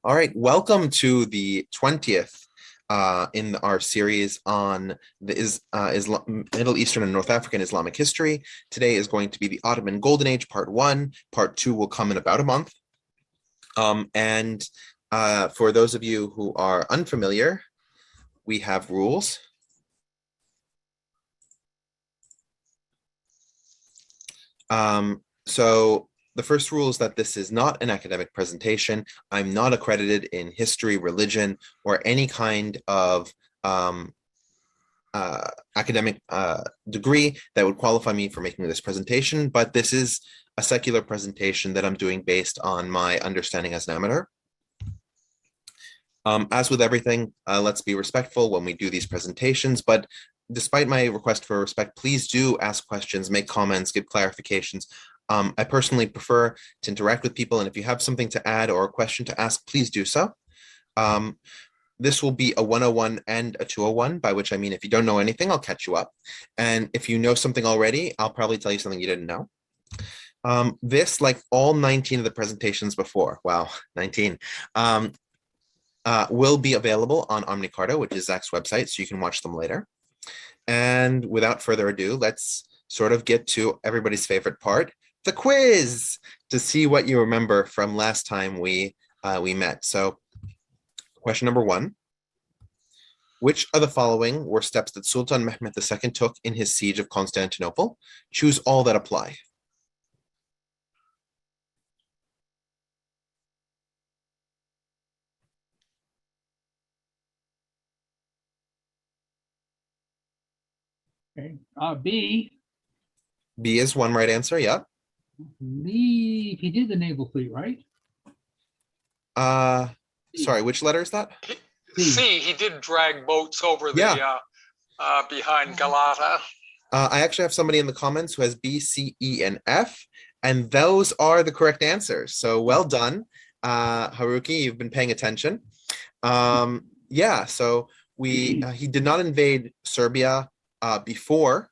All right, welcome to the 20th in our series on the Middle Eastern and North African Islamic history. Today is going to be the Ottoman Golden Age, part one. Part two will come in about a month. And for those of you who are unfamiliar, we have rules. So the first rule is that this is not an academic presentation. I'm not accredited in history, religion, or any kind of academic degree that would qualify me for making this presentation, but this is a secular presentation that I'm doing based on my understanding as an amateur. As with everything, let's be respectful when we do these presentations, but despite my request for respect, please do ask questions, make comments, give clarifications. I personally prefer to interact with people, and if you have something to add or a question to ask, please do so. This will be a 101 and a 201, by which I mean if you don't know anything, I'll catch you up. And if you know something already, I'll probably tell you something you didn't know. This, like all 19 of the presentations before, wow, 19, will be available on Omnicarta, which is Zach's website, so you can watch them later. And without further ado, let's sort of get to everybody's favorite part, the quiz, to see what you remember from last time we met. So question number one, which of the following were steps that Sultan Mehmed II took in his siege of Constantinople? Choose all that apply. Okay. B. B is one right answer, yeah. He did the naval fleet, right? Sorry, which letter is that? C, he did drag boats over the behind Galata. I actually have somebody in the comments who has B, C, E, and F, and those are the correct answers. So well done, Haruki. You've been paying attention. So he did not invade Serbia before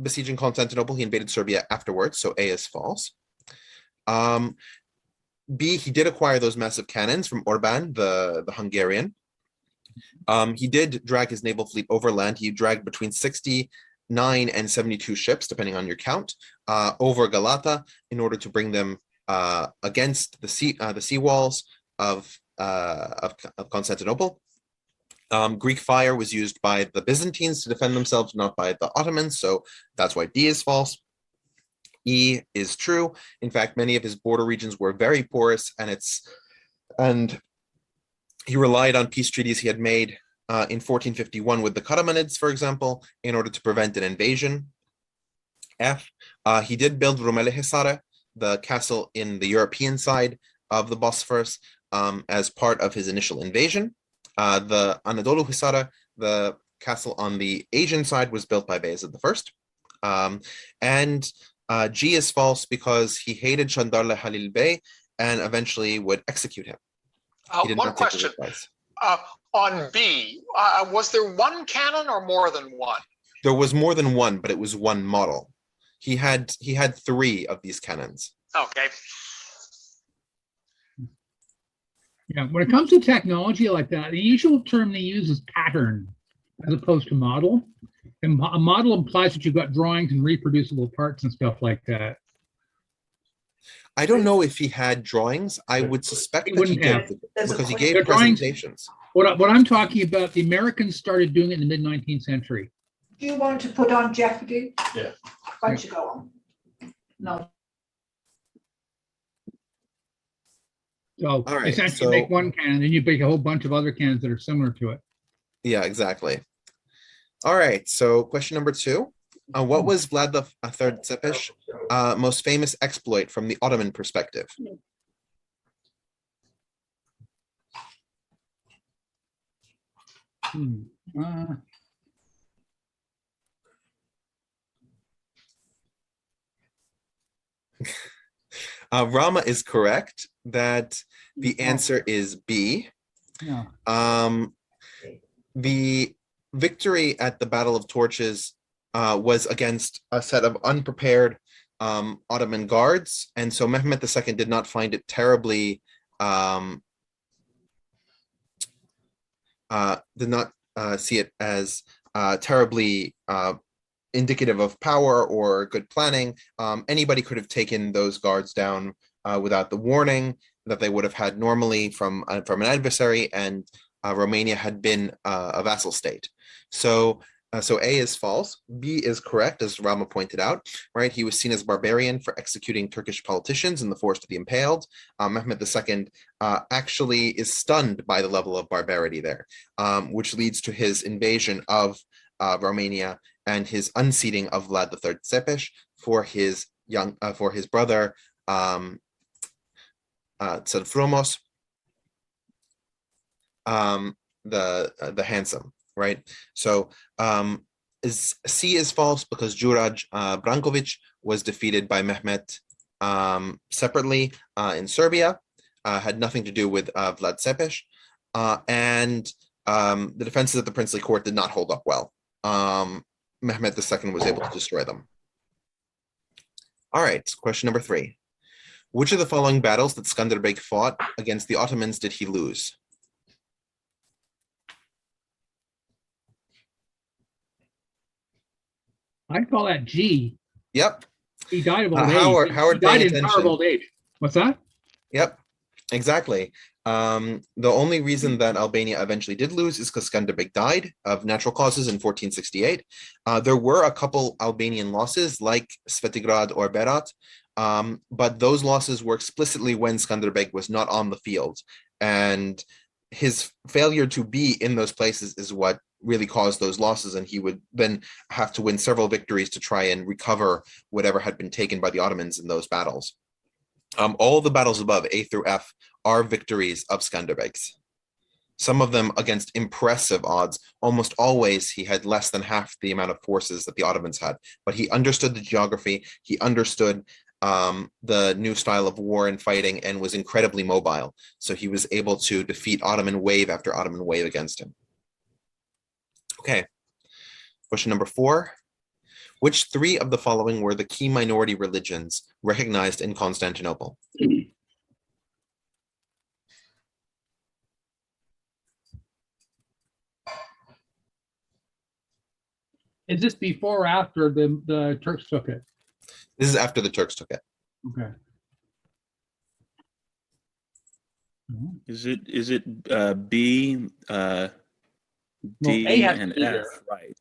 besieging Constantinople. He invaded Serbia afterwards. So A is false. B, he did acquire those massive cannons from Orban, the Hungarian. He did drag his naval fleet overland. He dragged between 69 and 72 ships, depending on your count, over Galata in order to bring them against the sea walls of Constantinople. Greek fire was used by the Byzantines to defend themselves, not by the Ottomans, so that's why D is false. E is true. In fact, many of his border regions were very porous, and he relied on peace treaties he had made in 1451 with the Karamanids, for example, in order to prevent an invasion. F, he did build Rumeli Hisara, the castle in the European side of the Bosphorus, as part of his initial invasion. The Anadolu Hisara, the castle on the Asian side, was built by Bayezid I. And G is false because he hated Chandarla Halil Bey and eventually would execute him. One question. On B, was there one cannon or more than one? There was more than one, but it was one model. He had three of these cannons. Okay. Yeah, when it comes to technology like that, the usual term they use is pattern as opposed to model. And a model implies that you've got drawings and reproducible parts and stuff like that. I don't know if he had drawings. I would suspect that he did because he gave presentations. What I'm talking about, the Americans started doing it in the mid-19th century. Do you want to put on Jeopardy? Yeah. Why don't you go on? No. So right, essentially make one cannon, then you make a whole bunch of other cannons that are similar to it. Yeah, exactly. All right, so question number two. What was Vlad III Tepes' most famous exploit from the Ottoman perspective? Rama is correct that the answer is B. Yeah. The victory at the Battle of Torches was against a set of unprepared Ottoman guards, and so Mehmed II did not find it terribly see it as terribly indicative of power or good planning. Anybody could have taken those guards down without the warning that they would have had normally from an adversary, and Romania had been a vassal state. So A is false. B is correct, as Rama pointed out. Right, he was seen as barbarian for executing Turkish politicians and the forced to be impaled. Mehmed II actually is stunned by the level of barbarity there, which leads to his invasion of Romania and his unseating of Vlad III Tsepesh for his brother Tselfromos, the handsome, right? So C is false because Juraj Brankovic was defeated by Mehmet separately in Serbia, had nothing to do with Vlad Tsepesh, and the defenses of the princely court did not hold up well. Mehmet II was able to destroy them. All right, question number 3. Which of the following battles that Skanderbeg fought against the Ottomans did he lose? I call that G. Yep. He died of old Howard, age. Howard, He died paying in power of attention. old age. What's that? Yep, exactly. The only reason that Albania eventually did lose is because Skanderbeg died of natural causes in 1468. There were a couple Albanian losses like Svetigrad or Berat, but those losses were explicitly when Skanderbeg was not on the field. And his failure to be in those places is what really caused those losses, and he would then have to win several victories to try and recover whatever had been taken by the Ottomans in those battles. All the battles above, A through F, are victories of Skanderbeg's. Some of them against impressive odds. Almost always he had less than half the amount of forces that the Ottomans had, but he understood the geography, he understood the new style of war and fighting, and was incredibly mobile. So he was able to defeat Ottoman wave after Ottoman wave against him. Okay, question number 4. Which 3 of the following were the key minority religions recognized in Constantinople? Is this before or after the Turks took it? This is after the Turks took it. Okay. Is it B, D, A has and to be F? there. Right.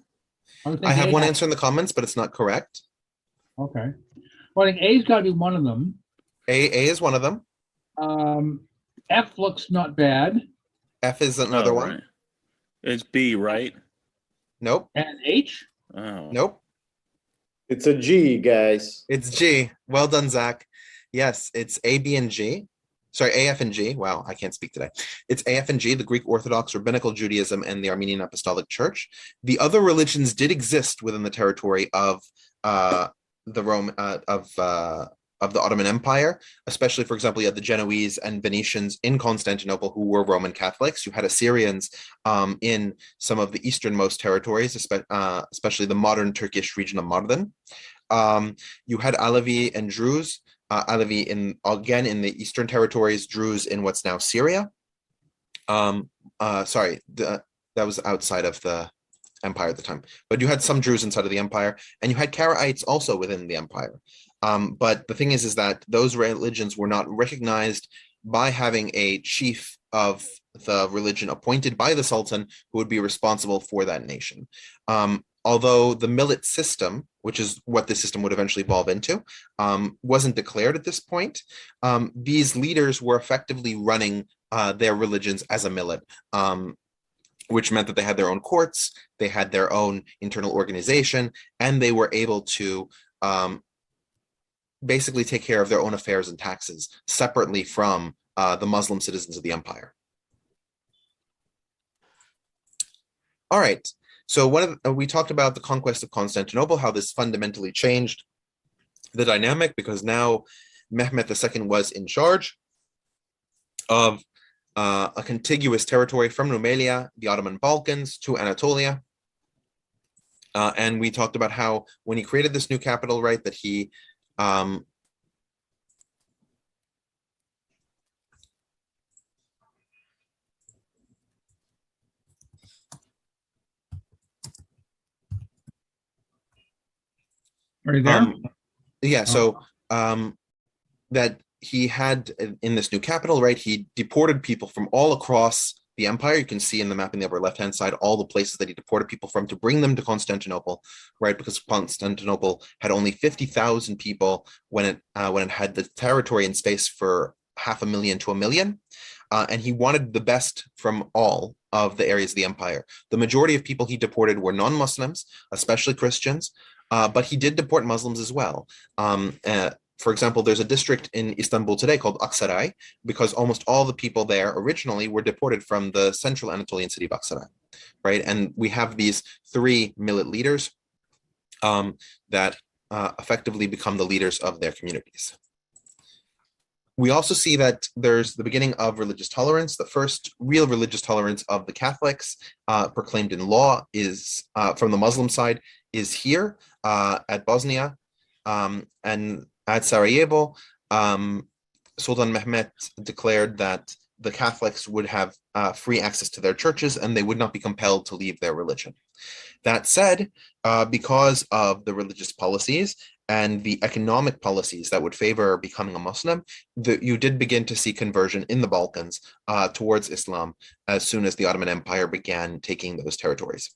I have one answer in the comments, but it's not correct. Okay. Well, I think A's got to be one of them. A is one of them. F looks not bad. F is another one. Right. It's B, right? Nope. And H? Oh. Nope. It's a G, guys. It's G. Well done, Zach. Yes, it's A, B, and G. Sorry, A, F, and G. Wow, I can't speak today. It's A, F, and G, the Greek Orthodox, Rabbinical Judaism, and the Armenian Apostolic Church. The other religions did exist within the territory of the Ottoman Empire, especially, for example, you had the Genoese and Venetians in Constantinople who were Roman Catholics. You had Assyrians in some of the easternmost territories, especially the modern Turkish region of Mardin. You had Alevi and Druze. Alevi in the eastern territories, Druze in what's now Syria. That was outside of the empire at the time, but you had some Druze inside of the empire, and you had Karaites also within the empire. But the thing is that those religions were not recognized by having a chief of the religion appointed by the Sultan who would be responsible for that nation. Although the millet system, which is what this system would eventually evolve into, wasn't declared at this point, these leaders were effectively running their religions as a millet, which meant that they had their own courts, they had their own internal organization, and they were able to basically take care of their own affairs and taxes separately from the Muslim citizens of the empire. All right. So we talked about the conquest of Constantinople, how this fundamentally changed the dynamic because now Mehmet II was in charge of a contiguous territory from Rumelia, the Ottoman Balkans, to Anatolia. And we talked about how when he created this new capital, right, that he Are you there? Yeah, so that he had in this new capital, right? He deported people from all across the empire. You can see in the map in the upper left-hand side all the places that he deported people from to bring them to Constantinople, right? Because Constantinople had only 50,000 people when it had the territory and space for 500,000 to 1,000,000. And he wanted the best from all of the areas of the empire. The majority of people he deported were non-Muslims, especially Christians, but he did deport Muslims as well. For example, there's a district in Istanbul today called Aksaray, because almost all the people there originally were deported from the central Anatolian city of Aksaray, right? And we have these three millet leaders that effectively become the leaders of their communities. We also see that there's the beginning of religious tolerance. The first real religious tolerance of the Catholics proclaimed in law is from the Muslim side is here at Bosnia and at Sarajevo. Sultan Mehmet declared that the Catholics would have free access to their churches and they would not be compelled to leave their religion. That said, because of the religious policies and the economic policies that would favor becoming a Muslim, you did begin to see conversion in the Balkans towards Islam as soon as the Ottoman Empire began taking those territories.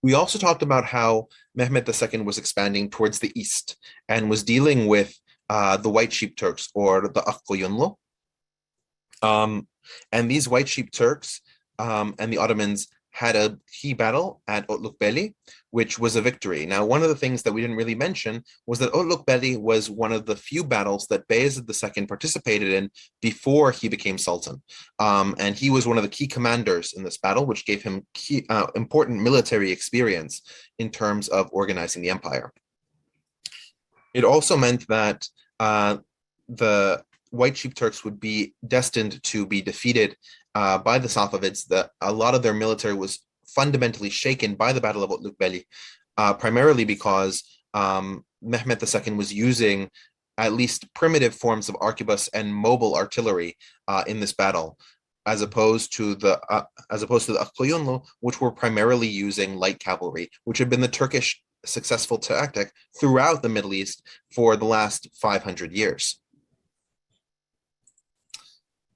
We also talked about how Mehmet II was expanding towards the east and was dealing with the White Sheep Turks, or the Akkoyunlu. And these White Sheep Turks and the Ottomans had a key battle at Otlukbeli, which was a victory. Now, one of the things that we didn't really mention was that Otlukbeli was one of the few battles that Bayezid II participated in before he became Sultan. And he was one of the key commanders in this battle, which gave him important military experience in terms of organizing the empire. It also meant that the White Sheep Turks would be destined to be defeated by the Safavids. That a lot of their military was fundamentally shaken by the Battle of Otlukbeli, primarily because Mehmet II was using at least primitive forms of arquebus and mobile artillery in this battle, as opposed to the Akkoyunlu, which were primarily using light cavalry, which had been the Turkish successful tactic throughout the Middle East for the last 500 years.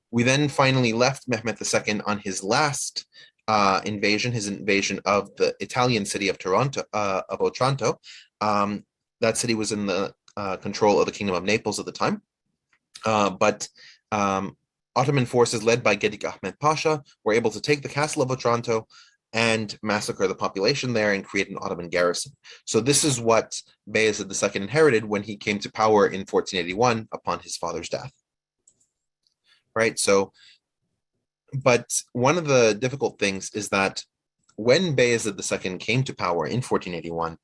We then finally left Mehmet II on his last invasion, his invasion of the Italian city of Otranto. That city was in the control of the Kingdom of Naples at the time. But Ottoman forces led by Gedik Ahmed Pasha were able to take the castle of Otranto and massacre the population there and create an Ottoman garrison. So this is what Bayezid II inherited when he came to power in 1481 upon his father's death. Right, so, but one of the difficult things is that when Bayezid II came to power in 1481,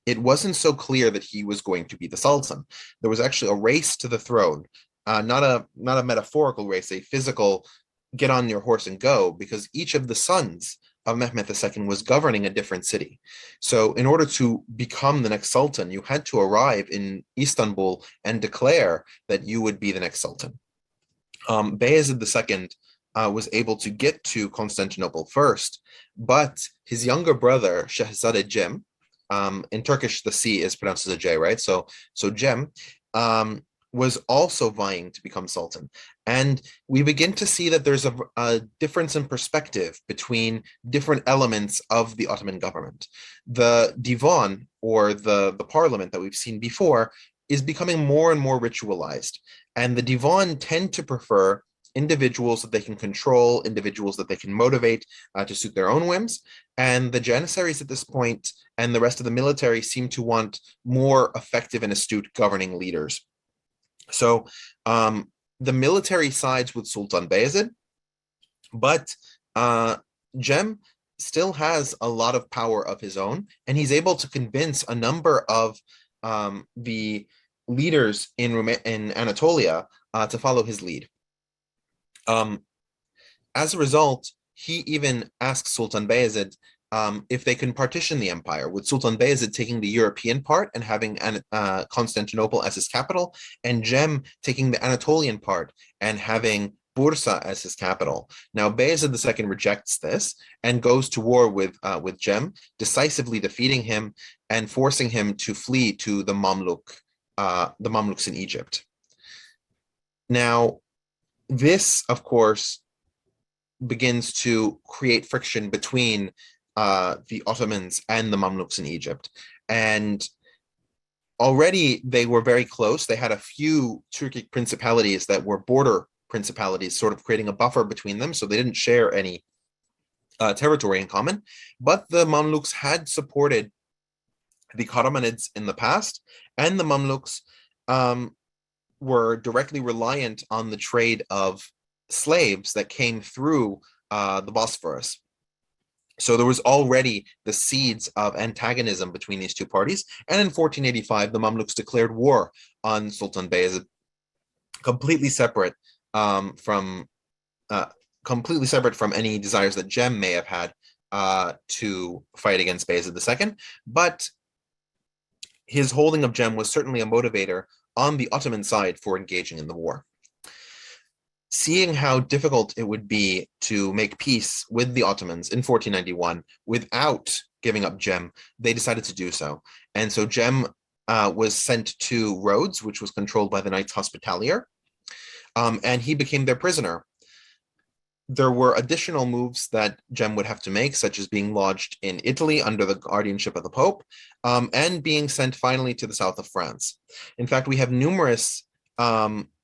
it wasn't so clear that he was going to be the Sultan. There was actually a race to the throne, not a metaphorical race, a physical get on your horse and go, because each of the sons of Mehmet II was governing a different city. So in order to become the next Sultan, you had to arrive in Istanbul and declare that you would be the next Sultan. Bayezid II was able to get to Constantinople first, but his younger brother, Shahzade Cem, in Turkish, the C is pronounced as a J, right? So Cem was also vying to become Sultan. And we begin to see that there's a difference in perspective between different elements of the Ottoman government. The Divan, or the parliament that we've seen before, is becoming more and more ritualized. And the Divan tend to prefer individuals that they can control, individuals that they can motivate to suit their own whims. And the Janissaries at this point and the rest of the military seem to want more effective and astute governing leaders. So the military sides with Sultan Bayezid, but Cem still has a lot of power of his own, and he's able to convince a number of the leaders in Anatolia to follow his lead. As a result, he even asks Sultan Bayezid if they can partition the empire, with Sultan Bayezid taking the European part and having Constantinople as his capital, and Cem taking the Anatolian part and having Bursa as his capital. Now, Bayezid II rejects this and goes to war with Jem, decisively defeating him and forcing him to flee to the Mamluks in Egypt. Now, this, of course, begins to create friction between the Ottomans and the Mamluks in Egypt. And already they were very close. They had a few Turkic principalities that were border principalities, sort of creating a buffer between them. So they didn't share any territory in common. But the Mamluks had supported the Karamanid in the past, and the Mamluks were directly reliant on the trade of slaves that came through the Bosphorus. So there was already the seeds of antagonism between these two parties. And in 1485, the Mamluks declared war on Sultan Bayezid, completely separate from any desires that Jem may have had to fight against Bayezid II. But his holding of Jem was certainly a motivator on the Ottoman side for engaging in the war. Seeing how difficult it would be to make peace with the Ottomans in 1491 without giving up Jem, they decided to do so. And so Jem was sent to Rhodes, which was controlled by the Knights Hospitalier, and he became their prisoner. There were additional moves that Jem would have to make, such as being lodged in Italy under the guardianship of the Pope, and being sent finally to the south of France. In fact, we have numerous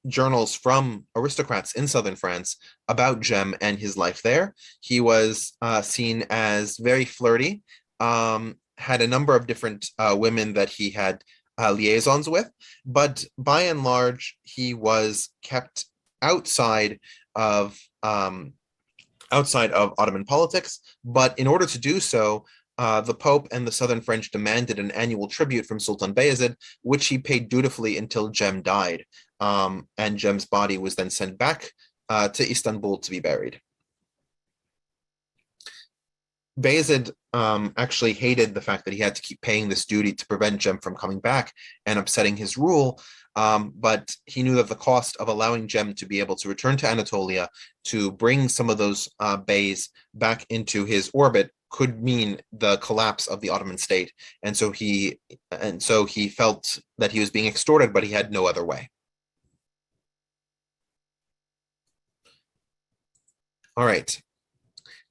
journals from aristocrats in southern France about Jem and his life there. He was seen as very flirty, had a number of different women that he had liaisons with, but by and large, he was kept outside of Ottoman politics. But in order to do so, the Pope and the southern French demanded an annual tribute from Sultan Bayezid, which he paid dutifully until Jem died. And Jem's body was then sent back to Istanbul to be buried. Bayezid actually hated the fact that he had to keep paying this duty to prevent Jem from coming back and upsetting his rule. But he knew that the cost of allowing Jem to be able to return to Anatolia to bring some of those beys back into his orbit could mean the collapse of the Ottoman state. And so he felt that he was being extorted, but he had no other way. All right.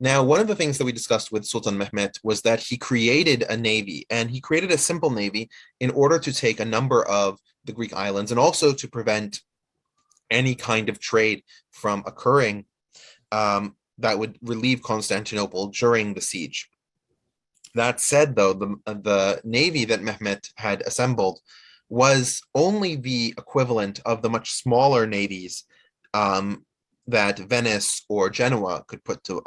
Now, one of the things that we discussed with Sultan Mehmet was that he created a navy, and he created a simple navy in order to take a number of the Greek islands and also to prevent any kind of trade from occurring that would relieve Constantinople during the siege. That said, though, the navy that Mehmet had assembled was only the equivalent of the much smaller navies that Venice or Genoa could put to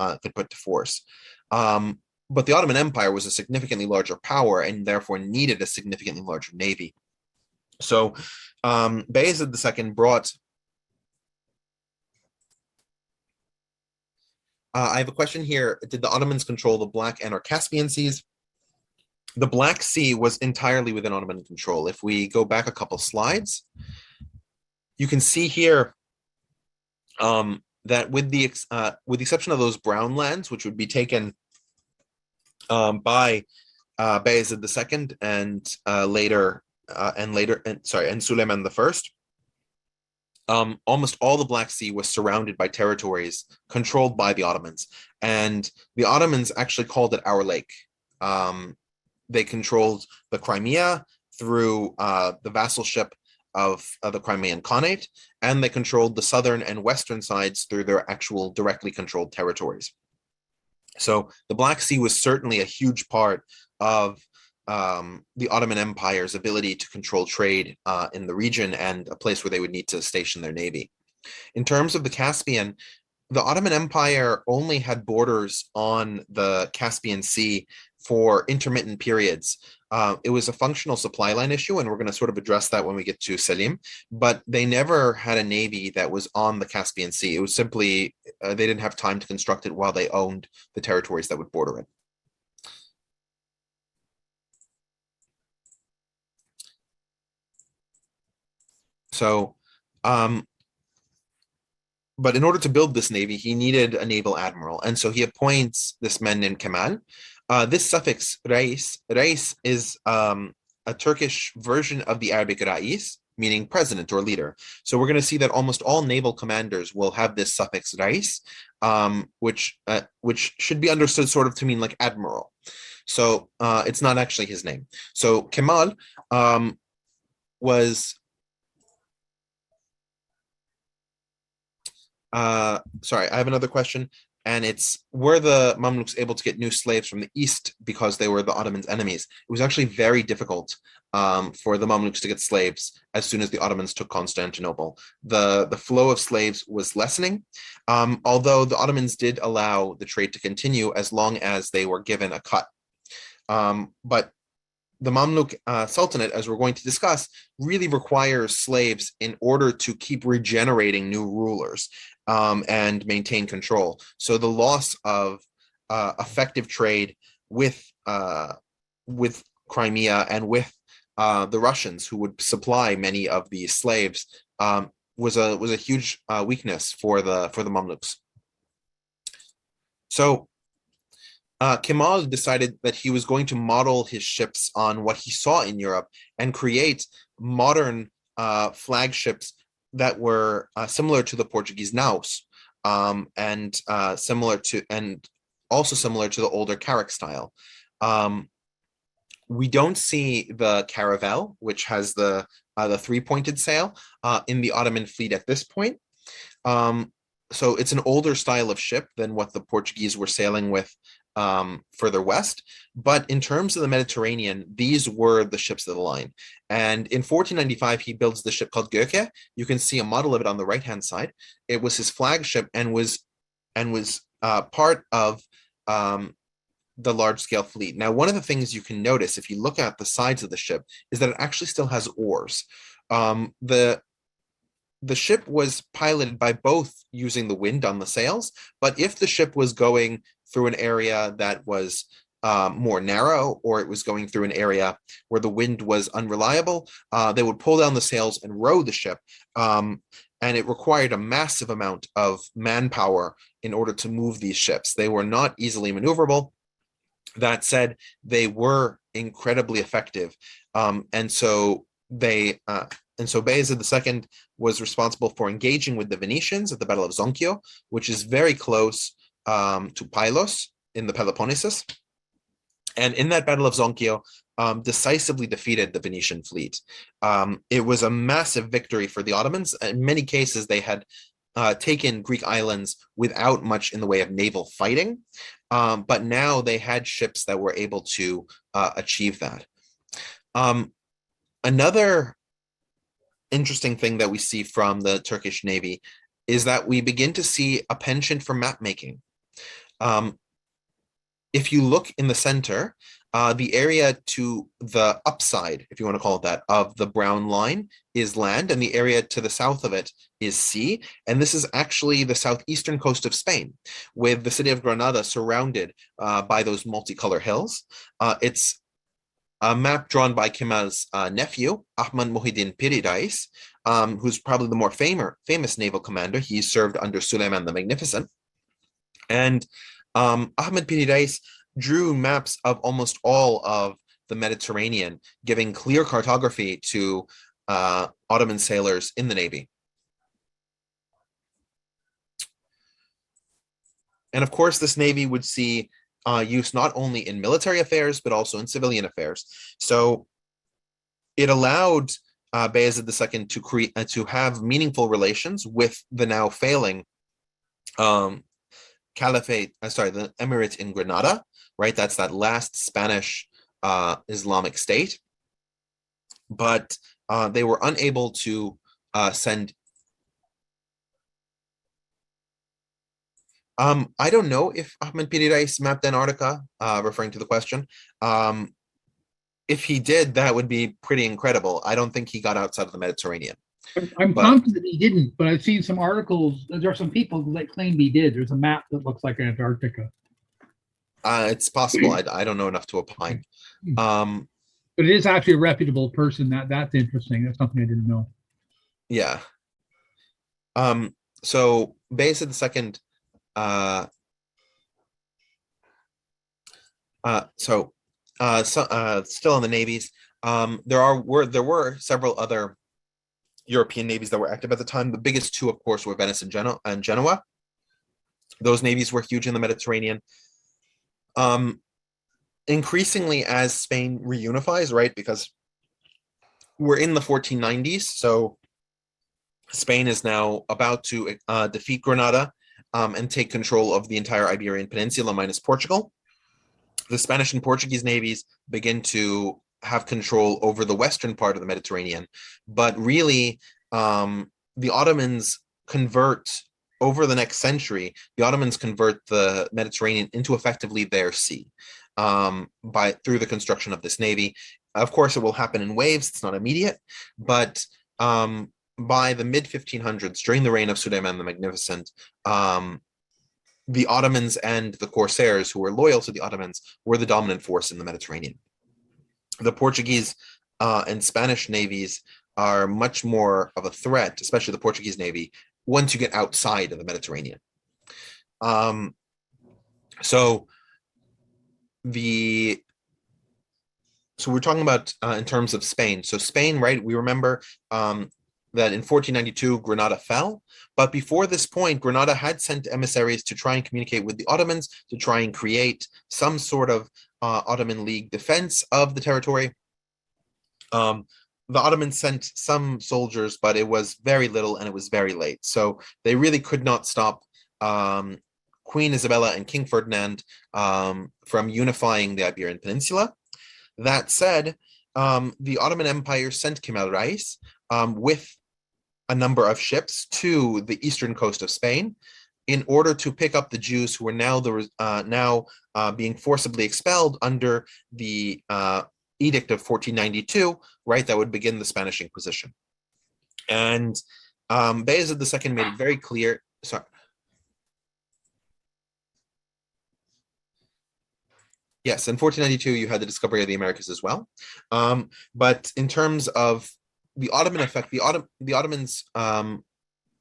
force. But the Ottoman Empire was a significantly larger power and therefore needed a significantly larger navy. So Bayezid II brought. I have a question here. Did the Ottomans control the Black and or Caspian Seas? The Black Sea was entirely within Ottoman control. If we go back a couple slides, you can see here that with the exception of those brown lands, which would be taken by Bayezid II and Suleiman I, almost all the Black Sea was surrounded by territories controlled by the Ottomans, and the Ottomans actually called it our lake. They controlled the Crimea through the vassalship of the Crimean Khanate, and they controlled the southern and western sides through their actual directly controlled territories. So the Black Sea was certainly a huge part of the Ottoman Empire's ability to control trade in the region and a place where they would need to station their navy. In terms of the Caspian, the Ottoman Empire only had borders on the Caspian Sea for intermittent periods. It was a functional supply line issue, and we're going to sort of address that when we get to Selim, but they never had a navy that was on the Caspian Sea. It was simply, they didn't have time to construct it while they owned the territories that would border it. So but in order to build this navy, he needed a naval admiral, and so he appoints this man named Kemal. This suffix reis is a Turkish version of the Arabic rais, meaning president or leader. So we're going to see that almost all naval commanders will have this suffix reis, which should be understood sort of to mean like admiral. So it's not actually his name. So Kemal was sorry, I have another question, and it's, were the Mamluks able to get new slaves from the east because they were the Ottomans' enemies? It was actually very difficult for the Mamluks to get slaves as soon as the Ottomans took Constantinople. The flow of slaves was lessening, although the Ottomans did allow the trade to continue as long as they were given a cut. But the Mamluk Sultanate, as we're going to discuss, really requires slaves in order to keep regenerating new rulers and maintain control. So the loss of effective trade with Crimea and with the Russians, who would supply many of these slaves, was a huge weakness for the Mamluks. So Kemal decided that he was going to model his ships on what he saw in Europe and create modern flagships that were similar to the Portuguese naus, and also similar to the older carrack style. We don't see the caravel, which has the three-pointed sail, in the Ottoman fleet at this point. So it's an older style of ship than what the Portuguese were sailing with further west. But in terms of the Mediterranean, these were the ships of the line. And in 1495, he builds the ship called Göke. You can see a model of it on the right-hand side. It was his flagship and was part of the large-scale fleet. Now, one of the things you can notice if you look at the sides of the ship is that it actually still has oars. The ship was piloted by both using the wind on the sails, but if the ship was going through an area that was more narrow, or it was going through an area where the wind was unreliable, they would pull down the sails and row the ship. And it required a massive amount of manpower in order to move these ships. They were not easily maneuverable. That said, they were incredibly effective. And so Bayezid II was responsible for engaging with the Venetians at the Battle of Zonchio, which is very close to Pylos in the Peloponnesus. And in that Battle of Zonchio, decisively defeated the Venetian fleet. It was a massive victory for the Ottomans. In many cases, they had taken Greek islands without much in the way of naval fighting, but now they had ships that were able to achieve that. Another interesting thing that we see from the Turkish Navy is that we begin to see a penchant for map making. If you look in the center, the area to the upside, if you want to call it that, of the brown line is land, and the area to the south of it is sea. And this is actually the southeastern coast of Spain, with the city of Granada surrounded by those multicolor hills. It's a map drawn by Kemal's nephew, Ahmad Muhyiddin Piridais, who's probably the more famous naval commander. He served under Suleiman the Magnificent. And Ahmed Piridais drew maps of almost all of the Mediterranean, giving clear cartography to Ottoman sailors in the Navy. And of course, this Navy would see use not only in military affairs, but also in civilian affairs. So it allowed Bayezid II to have meaningful relations with the now failing the Emirate in Granada, right? That's that last Spanish Islamic state. But they were unable to send. I don't know if Ahmed Piridais mapped Antarctica, referring to the question. If he did, that would be pretty incredible. I don't think he got outside of the Mediterranean. I'm confident he didn't, but I've seen some articles. There are some people that claim he did. There's a map that looks like Antarctica. It's possible. I don't know enough to opine. But it is actually a reputable person. That's interesting. That's something I didn't know. Yeah. So Bayezid II, still in the navies. There were several other European navies that were active at the time. The biggest two, of course, were Venice and Genoa. Those navies were huge in the Mediterranean. Increasingly, as Spain reunifies, right, because we're in the 1490s, so Spain is now about to defeat Granada and take control of the entire Iberian Peninsula minus Portugal. The Spanish and Portuguese navies begin to have control over the western part of the Mediterranean. But really, the Ottomans convert, over the next century, the Ottomans convert the Mediterranean into effectively their sea through the construction of this navy. Of course, it will happen in waves. It's not immediate, but by the mid-1500s, during the reign of Suleiman the Magnificent, the Ottomans and the Corsairs, who were loyal to the Ottomans, were the dominant force in the Mediterranean. The Portuguese and Spanish navies are much more of a threat, especially the Portuguese navy, once you get outside of the Mediterranean. So we're talking about in terms of Spain. So Spain, right, we remember that in 1492, Granada fell. But before this point, Granada had sent emissaries to try and communicate with the Ottomans, to try and create some sort of Ottoman League defense of the territory. The Ottomans sent some soldiers, but it was very little and it was very late. So they really could not stop Queen Isabella and King Ferdinand from unifying the Iberian Peninsula. That said, the Ottoman Empire sent Kemal Reis with a number of ships to the eastern coast of Spain in order to pick up the Jews who were now being forcibly expelled under the Edict of 1492, right, that would begin the Spanish Inquisition. And Bayezid II made it very clear. Sorry. Yes, in 1492, you had the discovery of the Americas as well. But in terms of the Ottoman effect, the Ottomans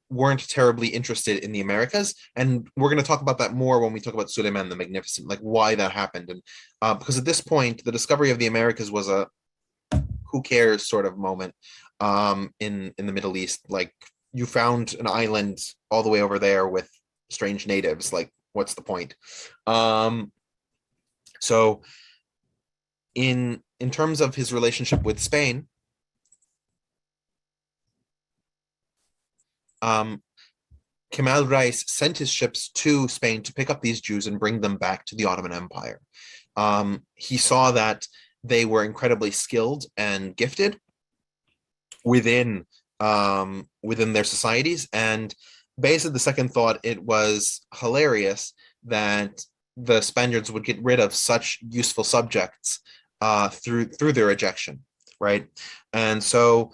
weren't terribly interested in the Americas. And we're going to talk about that more when we talk about Suleiman the Magnificent, like why that happened. And because at this point, the discovery of the Americas was a who cares sort of moment in the Middle East. Like, you found an island all the way over there with strange natives. Like, what's the point? So in terms of his relationship with Spain, Kemal Reis sent his ships to Spain to pick up these Jews and bring them back to the Ottoman Empire. He saw that they were incredibly skilled and gifted within their societies, and Bayezid II thought it was hilarious that the Spaniards would get rid of such useful subjects through their ejection, right? And so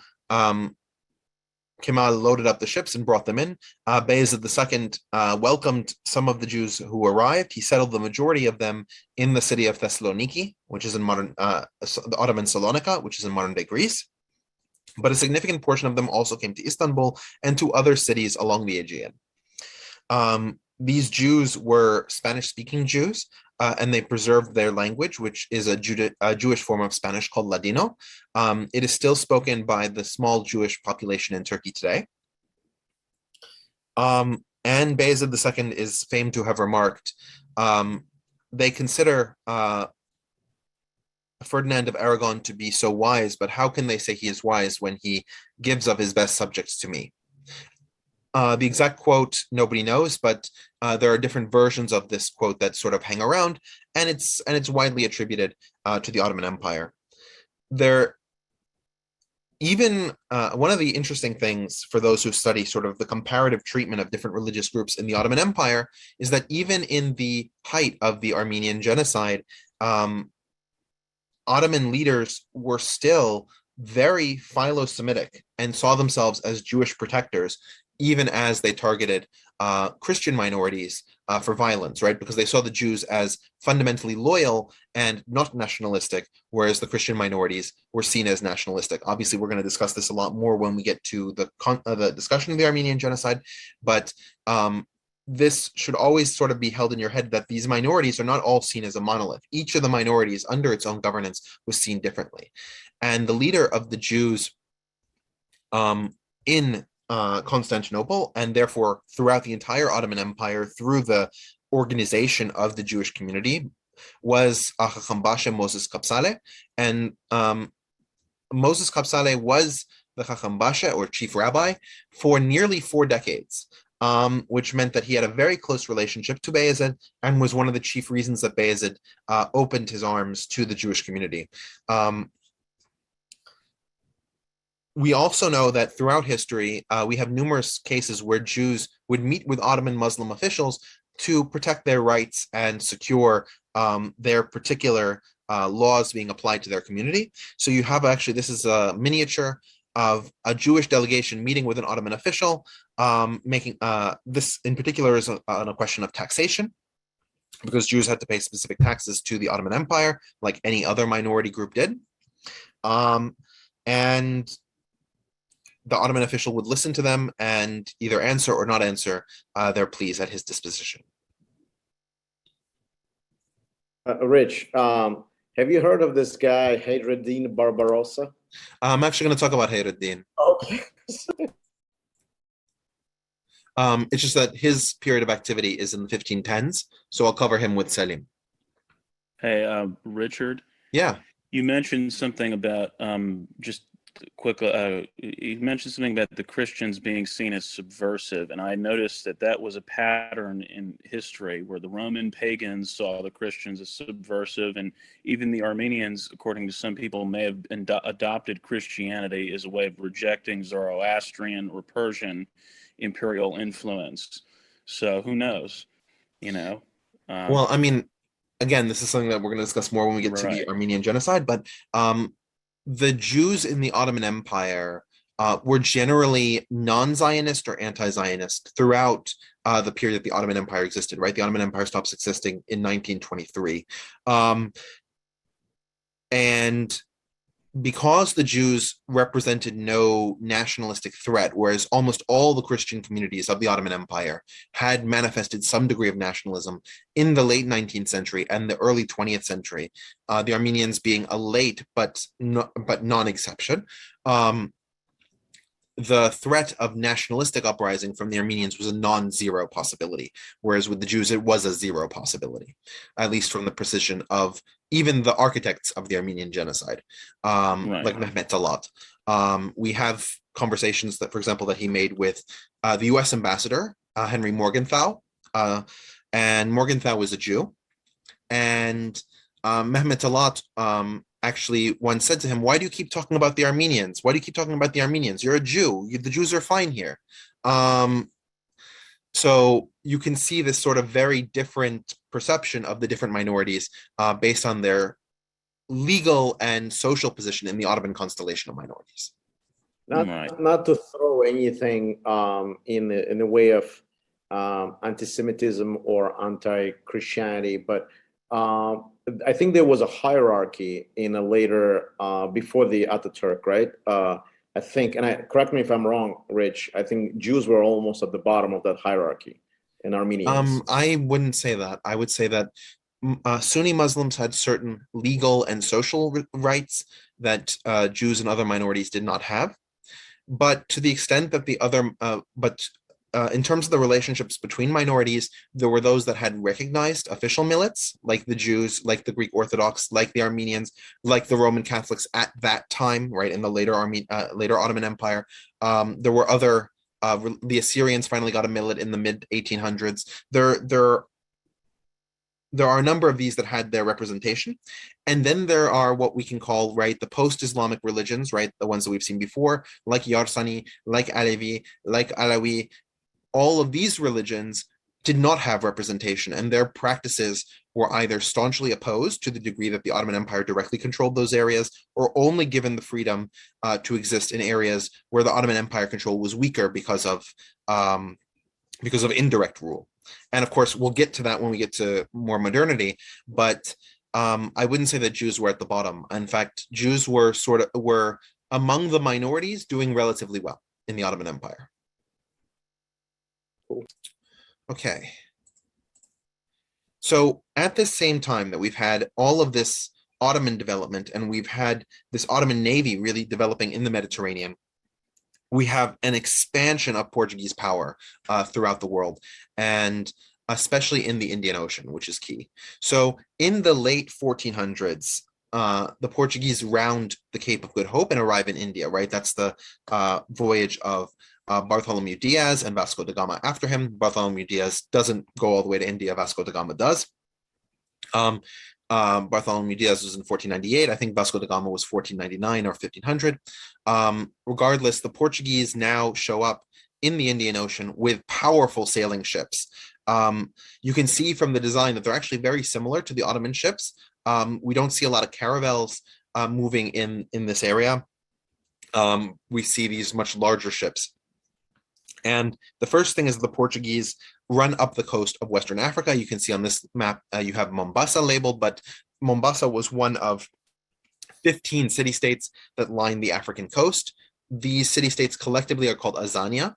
Kemal loaded up the ships and brought them in. Bayezid II welcomed some of the Jews who arrived. He settled the majority of them in the city of Thessaloniki, which is in modern the Ottoman Salonika, which is in modern-day Greece. But a significant portion of them also came to Istanbul and to other cities along the Aegean. These Jews were Spanish-speaking Jews, and they preserved their language, which is a Jewish form of Spanish called Ladino. It is still spoken by the small Jewish population in Turkey today. And Bayezid II is famed to have remarked, they consider Ferdinand of Aragon to be so wise, but how can they say he is wise when he gives of his best subjects to me? The exact quote nobody knows, but there are different versions of this quote that sort of hang around, and it's widely attributed to the Ottoman Empire. One of the interesting things for those who study sort of the comparative treatment of different religious groups in the Ottoman Empire is that even in the height of the Armenian genocide, Ottoman leaders were still very philo-Semitic and saw themselves as Jewish protectors, even as they targeted Christian minorities for violence, right? Because they saw the Jews as fundamentally loyal and not nationalistic, whereas the Christian minorities were seen as nationalistic. Obviously, we're going to discuss this a lot more when we get to the discussion of the Armenian genocide, but this should always sort of be held in your head that these minorities are not all seen as a monolith. Each of the minorities under its own governance was seen differently. And the leader of the Jews in Constantinople, and therefore throughout the entire Ottoman Empire, through the organization of the Jewish community, was Chacham Basha Moses Kapsale. And Moses Kapsale was the Chacham Basha, or chief rabbi, for nearly 4 decades. Which meant that he had a very close relationship to Bayezid and was one of the chief reasons that Bayezid opened his arms to the Jewish community. We also know that throughout history, we have numerous cases where Jews would meet with Ottoman Muslim officials to protect their rights and secure their particular laws being applied to their community. So you have actually, this is a miniature of a Jewish delegation meeting with an Ottoman official, making this in particular is on a question of taxation, because Jews had to pay specific taxes to the Ottoman Empire, like any other minority group did. And the Ottoman official would listen to them and either answer or not answer their pleas at his disposition. Rich, have you heard of this guy, Hayreddin Barbarossa? I'm actually going to talk about Hayreddin. Okay. It's just that his period of activity is in the 1510s, so I'll cover him with Selim. Hey, Richard. Yeah. You mentioned something about just quick. You mentioned something about the Christians being seen as subversive, and I noticed that was a pattern in history where the Roman pagans saw the Christians as subversive, and even the Armenians, according to some people, may have adopted Christianity as a way of rejecting Zoroastrian or Persian imperial influence. So who knows? Well, I mean, again, this is something that we're going to discuss more when we get to the Armenian genocide, but the Jews in the Ottoman Empire were generally non-Zionist or anti-Zionist throughout the period that the Ottoman Empire existed, right? The Ottoman Empire stops existing in 1923. And because the Jews represented no nationalistic threat, whereas almost all the Christian communities of the Ottoman Empire had manifested some degree of nationalism in the late 19th century and the early 20th century, the Armenians being a late but non-exception, the threat of nationalistic uprising from the Armenians was a non-zero possibility, whereas with the Jews it was a zero possibility, at least from the position of even the architects of the Armenian genocide, like Mehmet Talat. We have conversations that, for example, that he made with the U.S. ambassador, Henry Morgenthau, and Morgenthau was a Jew. And Mehmet Talat actually once said to him, "Why do you keep talking about the Armenians? Why do you keep talking about the Armenians? You're a Jew. The Jews are fine here." So you can see this sort of very different perception of the different minorities based on their legal and social position in the Ottoman constellation of minorities. Not to throw anything in the way of anti-Semitism or anti-Christianity, but I think there was a hierarchy in a later, before the Ataturk, right? I think, and correct me if I'm wrong, Rich, I think Jews were almost at the bottom of that hierarchy in Armenians. I wouldn't say that. I would say that Sunni Muslims had certain legal and social rights that Jews and other minorities did not have. But to the extent that the other, in terms of the relationships between minorities, there were those that had recognized official millets, like the Jews, like the Greek Orthodox, like the Armenians, like the Roman Catholics at that time, right, in the later Ottoman Empire. There were other, the Assyrians finally got a millet in the mid-1800s. There are a number of these that had their representation. And then there are what we can call, right, the post-Islamic religions, right, the ones that we've seen before, like Yarsani, like Alevi, like Alawi. All of these religions did not have representation, and their practices were either staunchly opposed to the degree that the Ottoman Empire directly controlled those areas, or only given the freedom to exist in areas where the Ottoman Empire control was weaker because of indirect rule. And of course, we'll get to that when we get to more modernity. But I wouldn't say that Jews were at the bottom. In fact, Jews were among the minorities doing relatively well in the Ottoman Empire. Okay. So at the same time that we've had all of this Ottoman development and we've had this Ottoman navy really developing in the Mediterranean, we have an expansion of Portuguese power throughout the world, and especially in the Indian Ocean, which is key. So in the late 1400s, the Portuguese round the Cape of Good Hope and arrive in India, right? That's the voyage of Bartholomew Diaz and Vasco da Gama after him. Bartholomew Diaz doesn't go all the way to India. Vasco da Gama does. Bartholomew Diaz was in 1498. I think Vasco da Gama was 1499 or 1500. Regardless, the Portuguese now show up in the Indian Ocean with powerful sailing ships. You can see from the design that they're actually very similar to the Ottoman ships. We don't see a lot of caravels moving in this area. We see these much larger ships. And the first thing is the Portuguese run up the coast of Western Africa. You can see on this map, you have Mombasa labeled, but Mombasa was one of 15 city-states that line the African coast. These city-states collectively are called Azania,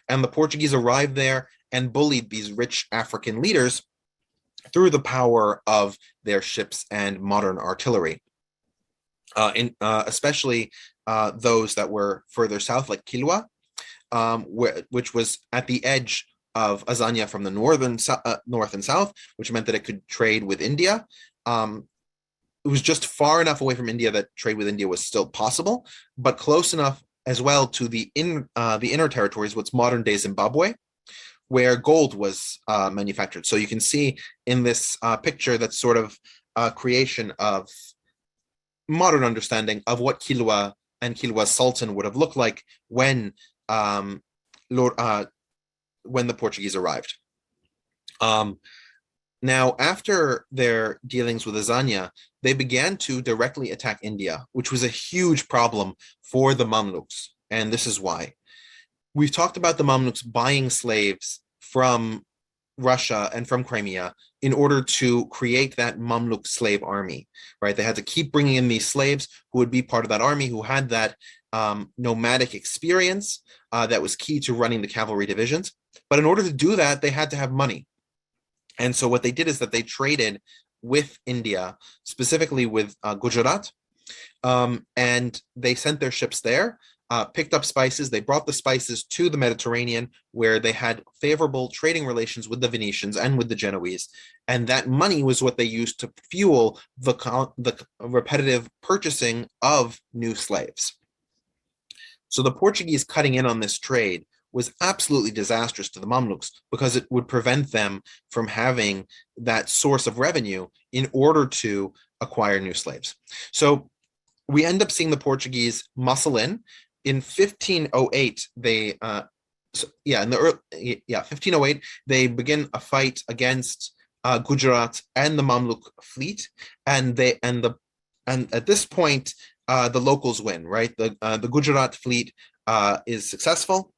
and the Portuguese arrived there and bullied these rich African leaders through the power of their ships and modern artillery. Especially those that were further south, like Kilwa, which was at the edge of Azania from the north and south, which meant that it could trade with India. It was just far enough away from India that trade with India was still possible, but close enough as well to the inner territories, what's modern day Zimbabwe, where gold was manufactured. So you can see in this picture that's sort of a creation of modern understanding of what Kilwa and Kilwa's Sultan would have looked like when the Portuguese arrived. Now, after their dealings with Azania, they began to directly attack India, which was a huge problem for the Mamluks. And this is why. We've talked about the Mamluks buying slaves from Russia and from Crimea in order to create that Mamluk slave army, right? They had to keep bringing in these slaves who would be part of that army, who had that nomadic experience that was key to running the cavalry divisions. But in order to do that, they had to have money. And so what they did is that they traded with India, specifically with Gujarat, and they sent their ships there, picked up spices. They brought the spices to the Mediterranean, where they had favorable trading relations with the Venetians and with the Genoese. And that money was what they used to fuel the repetitive purchasing of new slaves. So the Portuguese cutting in on this trade was absolutely disastrous to the Mamluks, because it would prevent them from having that source of revenue in order to acquire new slaves. So we end up seeing the Portuguese muscle in. In 1508, they 1508, they begin a fight against Gujarat and the Mamluk fleet, and at this point the locals win, right? The Gujarat fleet is successful,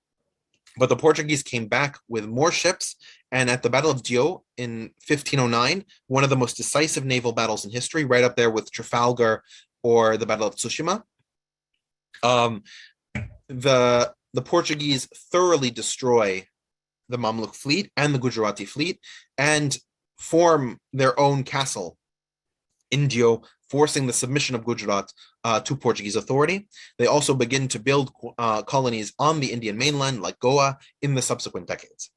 but the Portuguese came back with more ships, and at the Battle of Dio in 1509, one of the most decisive naval battles in history, right up there with Trafalgar or the Battle of Tsushima, the Portuguese thoroughly destroy the Mamluk fleet and the Gujarati fleet and form their own castle in Dio, forcing the submission of Gujarat to Portuguese authority. They also begin to build colonies on the Indian mainland, like Goa, in the subsequent decades.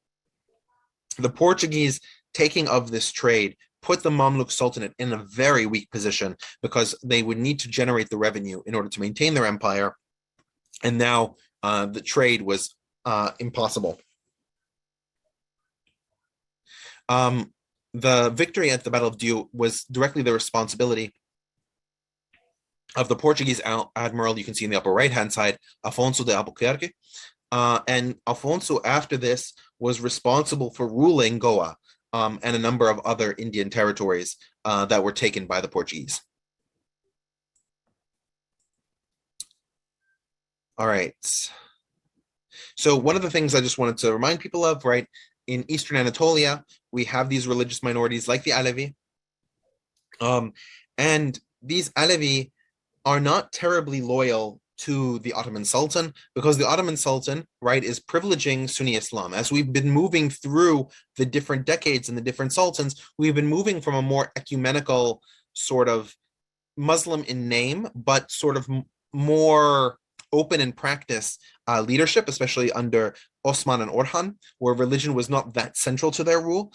The Portuguese taking of this trade put the Mamluk Sultanate in a very weak position, because they would need to generate the revenue in order to maintain their empire. And now the trade was impossible. The victory at the Battle of Dio was directly the responsibility of the Portuguese admiral, you can see in the upper right-hand side, Afonso de Albuquerque. And Afonso, after this, was responsible for ruling Goa and a number of other Indian territories that were taken by the Portuguese. All right. So one of the things I just wanted to remind people of, right, in Eastern Anatolia, we have these religious minorities like the Alevi. And these Alevi are not terribly loyal to the Ottoman Sultan, because the Ottoman Sultan, right, is privileging Sunni Islam. As we've been moving through the different decades and the different sultans, we've been moving from a more ecumenical sort of Muslim in name, but sort of more open in practice leadership, especially under Osman and Orhan, where religion was not that central to their rule.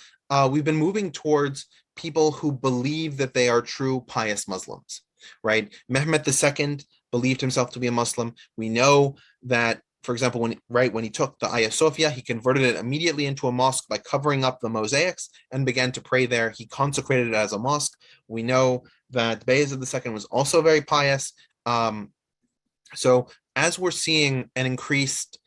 We've been moving towards people who believe that they are true pious Muslims, right? Mehmet II believed himself to be a Muslim. We know that, for example, when he took the Hagia Sophia, he converted it immediately into a mosque by covering up the mosaics and began to pray there. He consecrated it as a mosque. We know that Bayezid II was also very pious. So as we're seeing an increased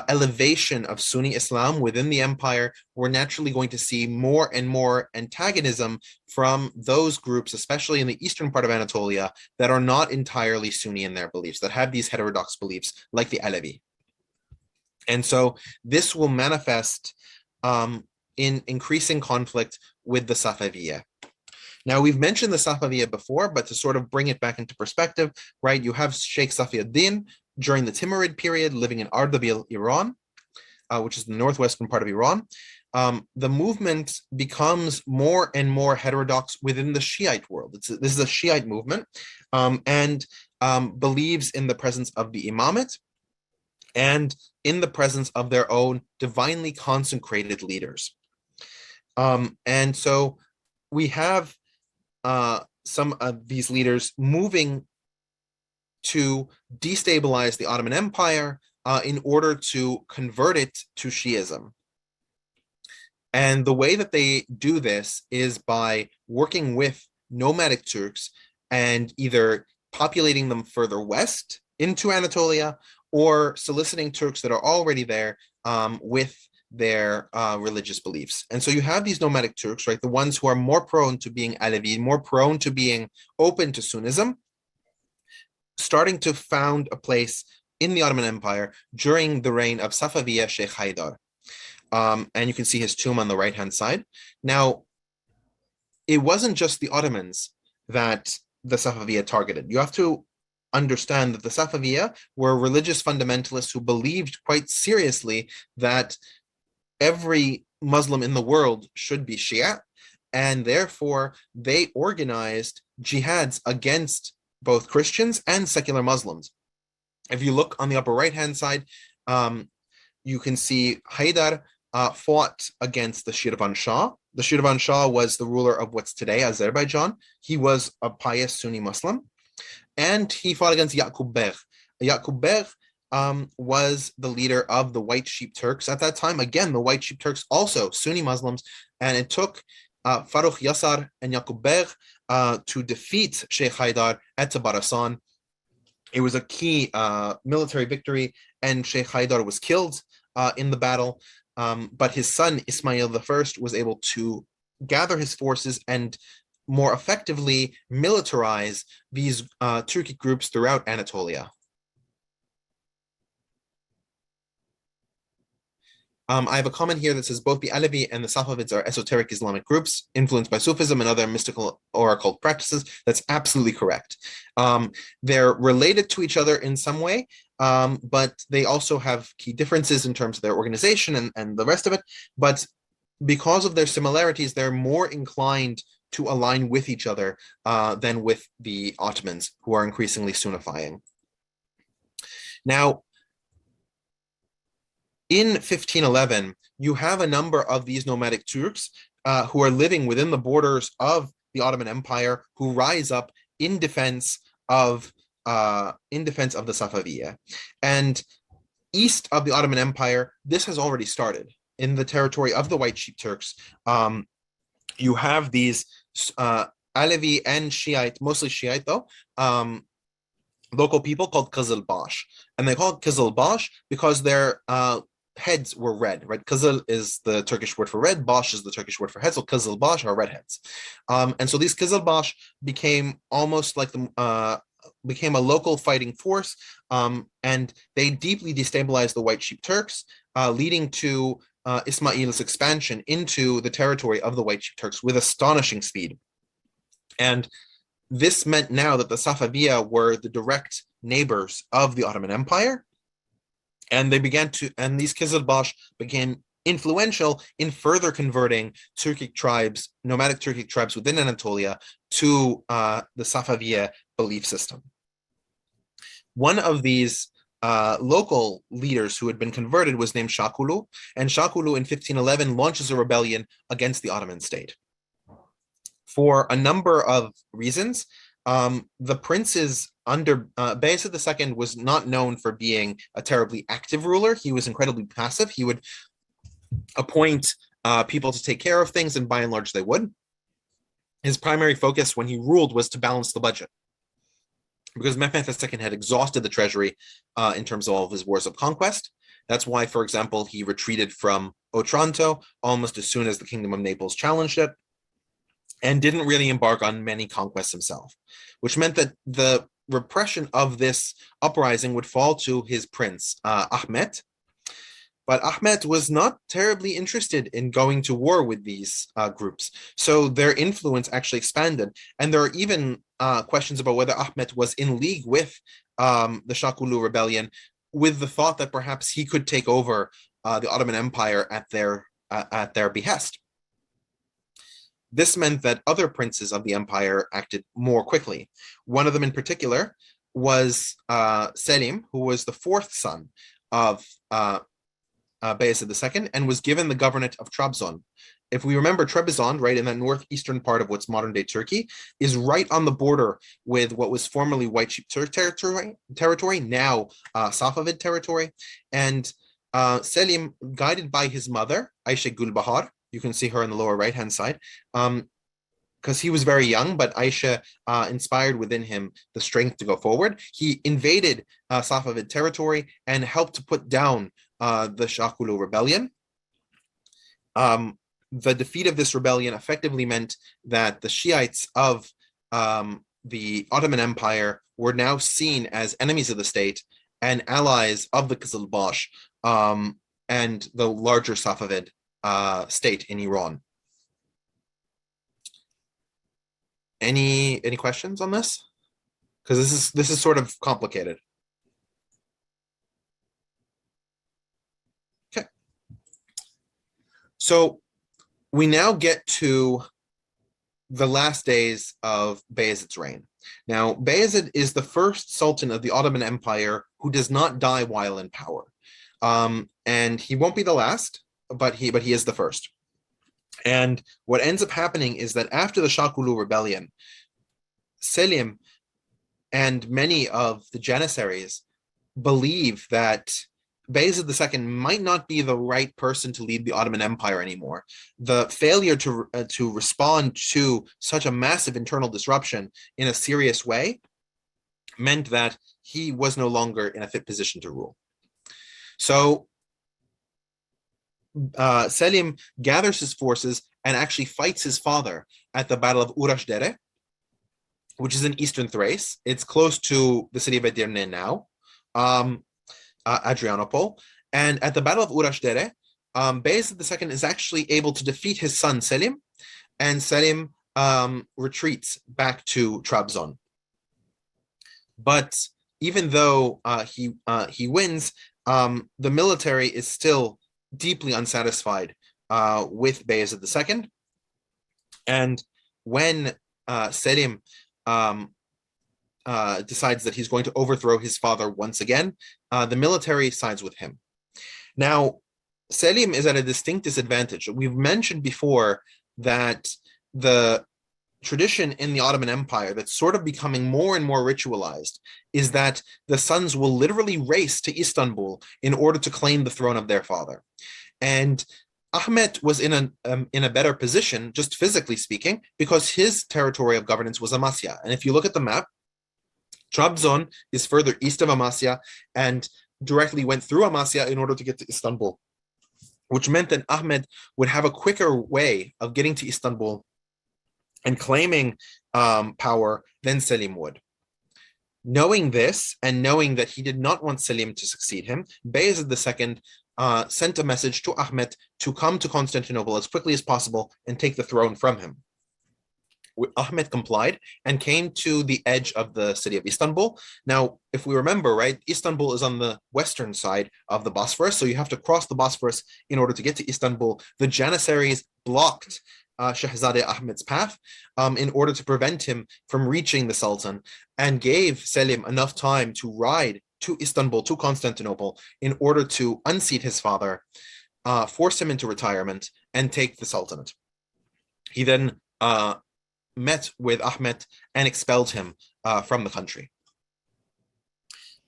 elevation of Sunni Islam within the empire, we're naturally going to see more and more antagonism from those groups, especially in the eastern part of Anatolia, that are not entirely Sunni in their beliefs, that have these heterodox beliefs, like the Alevi. And so this will manifest in increasing conflict with the Safaviya. Now, we've mentioned the Safaviya before, but to sort of bring it back into perspective, right, you have Sheikh Safiuddin during the Timurid period living in Ardabil, Iran, which is the northwestern part of Iran. The movement becomes more and more heterodox within the Shiite world. This is a Shiite movement, and believes in the presence of the imamate and in the presence of their own divinely consecrated leaders. And so we have some of these leaders moving to destabilize the Ottoman Empire in order to convert it to Shiism. And the way that they do this is by working with nomadic Turks and either populating them further west into Anatolia or soliciting Turks that are already there with their religious beliefs. And so you have these nomadic Turks, right, the ones who are more prone to being Alevi, more prone to being open to Sunnism, starting to found a place in the Ottoman Empire during the reign of Safaviya Sheikh Haidar. And you can see his tomb on the right-hand side. Now, it wasn't just the Ottomans that the Safaviya targeted. You have to understand that the Safaviya were religious fundamentalists who believed quite seriously that every Muslim in the world should be Shia, and therefore they organized jihads against both Christians and secular Muslims. If you look on the upper right-hand side, you can see Haidar fought against the Shirvan Shah. The Shirvan Shah was the ruler of what's today Azerbaijan. He was a pious Sunni Muslim, and he fought against Yaqub Beg. Yaqub Beg was the leader of the White Sheep Turks at that time. Again, the White Sheep Turks, also Sunni Muslims, and it took Farukh Yasar and Yaqub Beg to defeat Sheikh Haidar at Tabarasan. It was a key military victory, and Sheikh Haidar was killed in the battle. But his son, Ismail I, was able to gather his forces and more effectively militarize these Turkic groups throughout Anatolia. I have a comment here that says both the Alevi and the Safavids are esoteric Islamic groups influenced by Sufism and other mystical or occult practices. That's absolutely correct. They're related to each other in some way, but they also have key differences in terms of their organization and the rest of it. But because of their similarities, they're more inclined to align with each other than with the Ottomans, who are increasingly Sunnifying. Now, in 1511, you have a number of these nomadic Turks who are living within the borders of the Ottoman Empire, who rise up in defense of the Safaviya. And east of the Ottoman Empire, this has already started. In the territory of the White Sheep Turks, you have these Alevi and Shiite, mostly Shiite though, local people called Qizilbash. And they call it Qizilbash because their heads were red, right? Qizil is the Turkish word for red, Bash is the Turkish word for head, so Qizilbash are redheads. And so these Qizilbash became almost like became a local fighting force, and they deeply destabilized the White Sheep Turks, leading to Ismail's expansion into the territory of the White Sheep Turks with astonishing speed. And this meant now that the Safaviya were the direct neighbors of the Ottoman Empire. And these Kizilbash became influential in further converting Turkic tribes, nomadic Turkic tribes within Anatolia, to the Safaviya belief system. One of these local leaders who had been converted was named Shakulu, and Shakulu in 1511 launches a rebellion against the Ottoman state. For a number of reasons, the princes under Bayezid II was not known for being a terribly active ruler. He was incredibly passive. He would appoint people to take care of things, and by and large they would. His primary focus when he ruled was to balance the budget, because Mehmed II had exhausted the treasury in terms of all of his wars of conquest. That's why, for example, he retreated from Otranto almost as soon as the Kingdom of Naples challenged it, and didn't really embark on many conquests himself, which meant that the repression of this uprising would fall to his prince, Ahmed. But Ahmed was not terribly interested in going to war with these groups. So their influence actually expanded. And there are even questions about whether Ahmed was in league with the Shakulu rebellion, with the thought that perhaps he could take over the Ottoman Empire at their behest. This meant that other princes of the empire acted more quickly. One of them in particular was Selim, who was the fourth son of Bayezid II, and was given the governorate of Trabzon. If we remember, Trebizond, right in that northeastern part of what's modern-day Turkey, is right on the border with what was formerly White Sheep Turk territory, now Safavid territory. And Selim, guided by his mother, Aisha Gulbahar, you can see her on the lower right-hand side, because he was very young, but Aisha inspired within him the strength to go forward. He invaded Safavid territory and helped to put down the Shakulu rebellion. The defeat of this rebellion effectively meant that the Shiites of the Ottoman Empire were now seen as enemies of the state and allies of the Qizilbash and the larger Safavid state in Iran. Any questions on this? Because this is sort of complicated. Okay. So we now get to the last days of Bayezid's reign. Now, Bayezid is the first sultan of the Ottoman Empire who does not die while in power. And he won't be the last, but he is the first. And what ends up happening is that after the Shakulu rebellion, Selim and many of the Janissaries believe that Bayezid II might not be the right person to lead the Ottoman Empire anymore. The failure to respond to such a massive internal disruption in a serious way meant that he was no longer in a fit position to rule. So Selim gathers his forces and actually fights his father at the Battle of Urashdere, which is in eastern Thrace. It's close to the city of Edirne now, Adrianople. And at the Battle of Urashdere, Bayezid II is actually able to defeat his son Selim, and Selim retreats back to Trabzon. But even though he wins, the military is still deeply unsatisfied with Bayezid II. And when Selim decides that he's going to overthrow his father once again, the military sides with him. Now, Selim is at a distinct disadvantage. We've mentioned before that the tradition in the Ottoman Empire that's sort of becoming more and more ritualized is that the sons will literally race to Istanbul in order to claim the throne of their father. And Ahmed was in a better position, just physically speaking, because his territory of governance was Amasya. And if you look at the map, Trabzon is further east of Amasya and directly went through Amasya in order to get to Istanbul, which meant that Ahmed would have a quicker way of getting to Istanbul and claiming power than Selim would. Knowing this, and knowing that he did not want Selim to succeed him, Bayezid II sent a message to Ahmed to come to Constantinople as quickly as possible and take the throne from him. Ahmed complied and came to the edge of the city of Istanbul. Now, if we remember, right, Istanbul is on the western side of the Bosphorus, so you have to cross the Bosphorus in order to get to Istanbul. The Janissaries blocked Shahzadeh Ahmed's path in order to prevent him from reaching the Sultan, and gave Selim enough time to ride to Istanbul, to Constantinople, in order to unseat his father, force him into retirement, and take the Sultanate. He then met with Ahmed and expelled him from the country.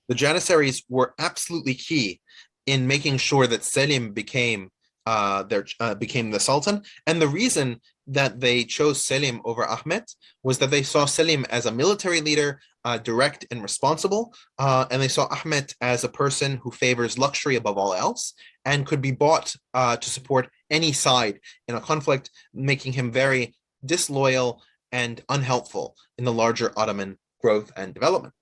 The Janissaries were absolutely key in making sure that Selim became the Sultan, and the reason that they chose Selim over Ahmed was that they saw Selim as a military leader, direct and responsible, and they saw Ahmed as a person who favors luxury above all else and could be bought to support any side in a conflict, making him very disloyal and unhelpful in the larger Ottoman growth and development.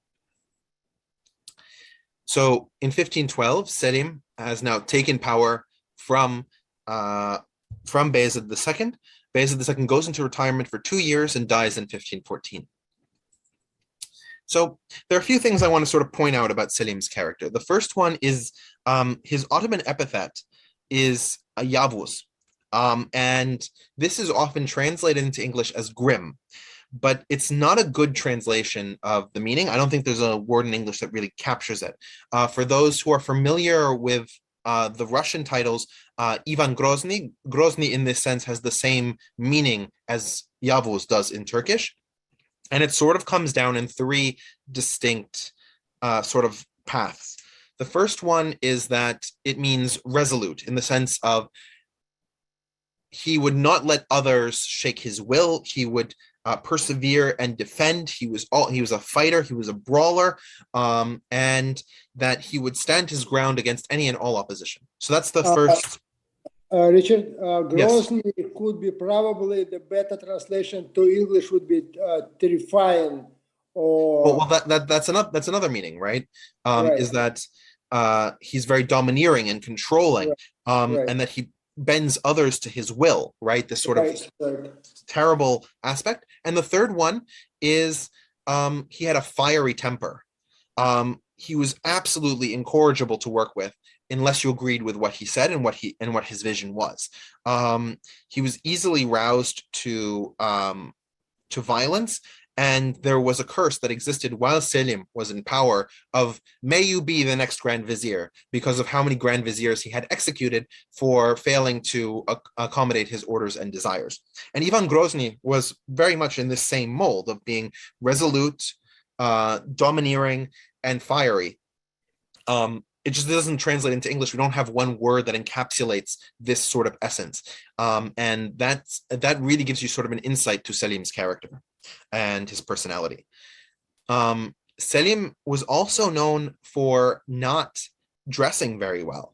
So in 1512, Selim has now taken power from Bayezid II. Bayezid II goes into retirement for 2 years and dies in 1514. So there are a few things I want to sort of point out about Selim's character. The first one is his Ottoman epithet is Yavuz. And this is often translated into English as grim, but it's not a good translation of the meaning. I don't think there's a word in English that really captures it. For those who are familiar with the Russian titles, Ivan Grozny in this sense has the same meaning as Yavuz does in Turkish. And it sort of comes down in 3 distinct sort of paths. The first one is that it means resolute, in the sense of he would not let others shake his will. He would persevere and defend. He was a fighter. He was a brawler, and that he would stand his ground against any and all opposition. So that's the first. Richard, Yes. Grozny could be probably the better translation to English would be terrifying, or Well, that's another meaning, right? Right. Is that he's very domineering and controlling, Right. and that he bends others to his will, right? This sort of right. terrible aspect. And the third one is he had a fiery temper. He was absolutely incorrigible to work with unless you agreed with what he said and what his vision was. He was easily roused to violence, and there was a curse that existed while Selim was in power of, may you be the next Grand Vizier, because of how many Grand Viziers he had executed for failing to accommodate his orders and desires. And Ivan Grozny was very much in this same mold of being resolute, domineering, and fiery. It just doesn't translate into English. We don't have one word that encapsulates this sort of essence. And that really gives you sort of an insight to Selim's character and his personality. Selim was also known for not dressing very well.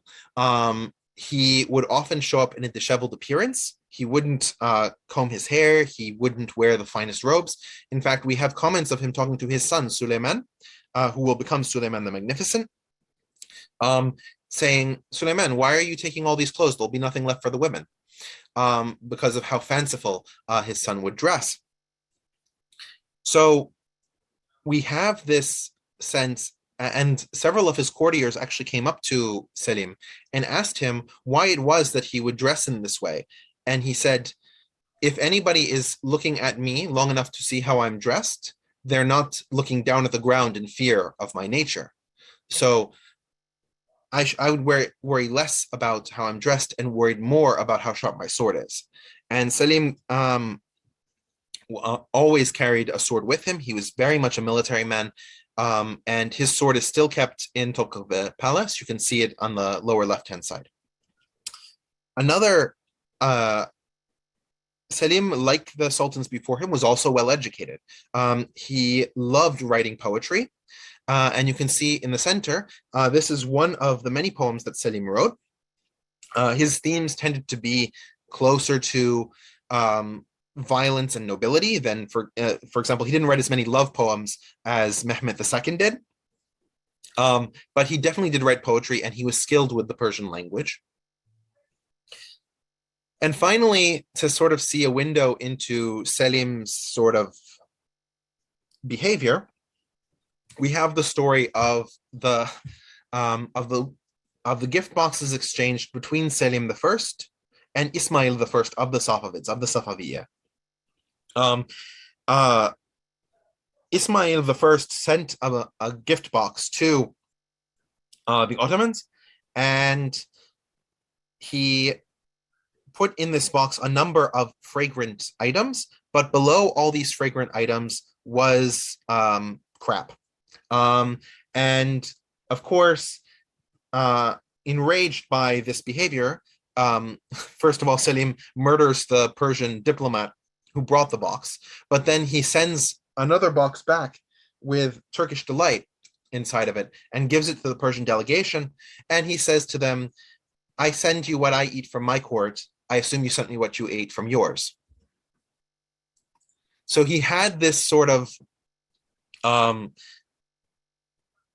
He would often show up in a disheveled appearance. He wouldn't comb his hair. He wouldn't wear the finest robes. In fact, we have comments of him talking to his son, Suleiman, who will become Suleiman the Magnificent, saying, Suleiman, why are you taking all these clothes? There'll be nothing left for the women, because of how fanciful his son would dress. So we have this sense, and several of his courtiers actually came up to Selim and asked him why it was that he would dress in this way. And he said, if anybody is looking at me long enough to see how I'm dressed, they're not looking down at the ground in fear of my nature. So I would worry less about how I'm dressed and worried more about how sharp my sword is. And Selim always carried a sword with him. He was very much a military man, and his sword is still kept in Topkapı Palace. You can see it on the lower left-hand side. Another, Selim, like the sultans before him, was also well-educated. He loved writing poetry. And you can see in the center, this is one of the many poems that Selim wrote. His themes tended to be closer to violence and nobility than, for example, he didn't write as many love poems as Mehmet II did. But he definitely did write poetry, and he was skilled with the Persian language. And finally, to sort of see a window into Selim's sort of behavior, we have the story of the gift boxes exchanged between Selim the First and Ismail the First of the Safavids, of the Safaviya. Ismail the First sent a gift box to the Ottomans, and he put in this box a number of fragrant items, but below all these fragrant items was crap. And of course, enraged by this behavior, first of all, Selim murders the Persian diplomat who brought the box, but then he sends another box back with Turkish delight inside of it and gives it to the Persian delegation. And he says to them, I send you what I eat from my court. I assume you sent me what you ate from yours. So he had this sort of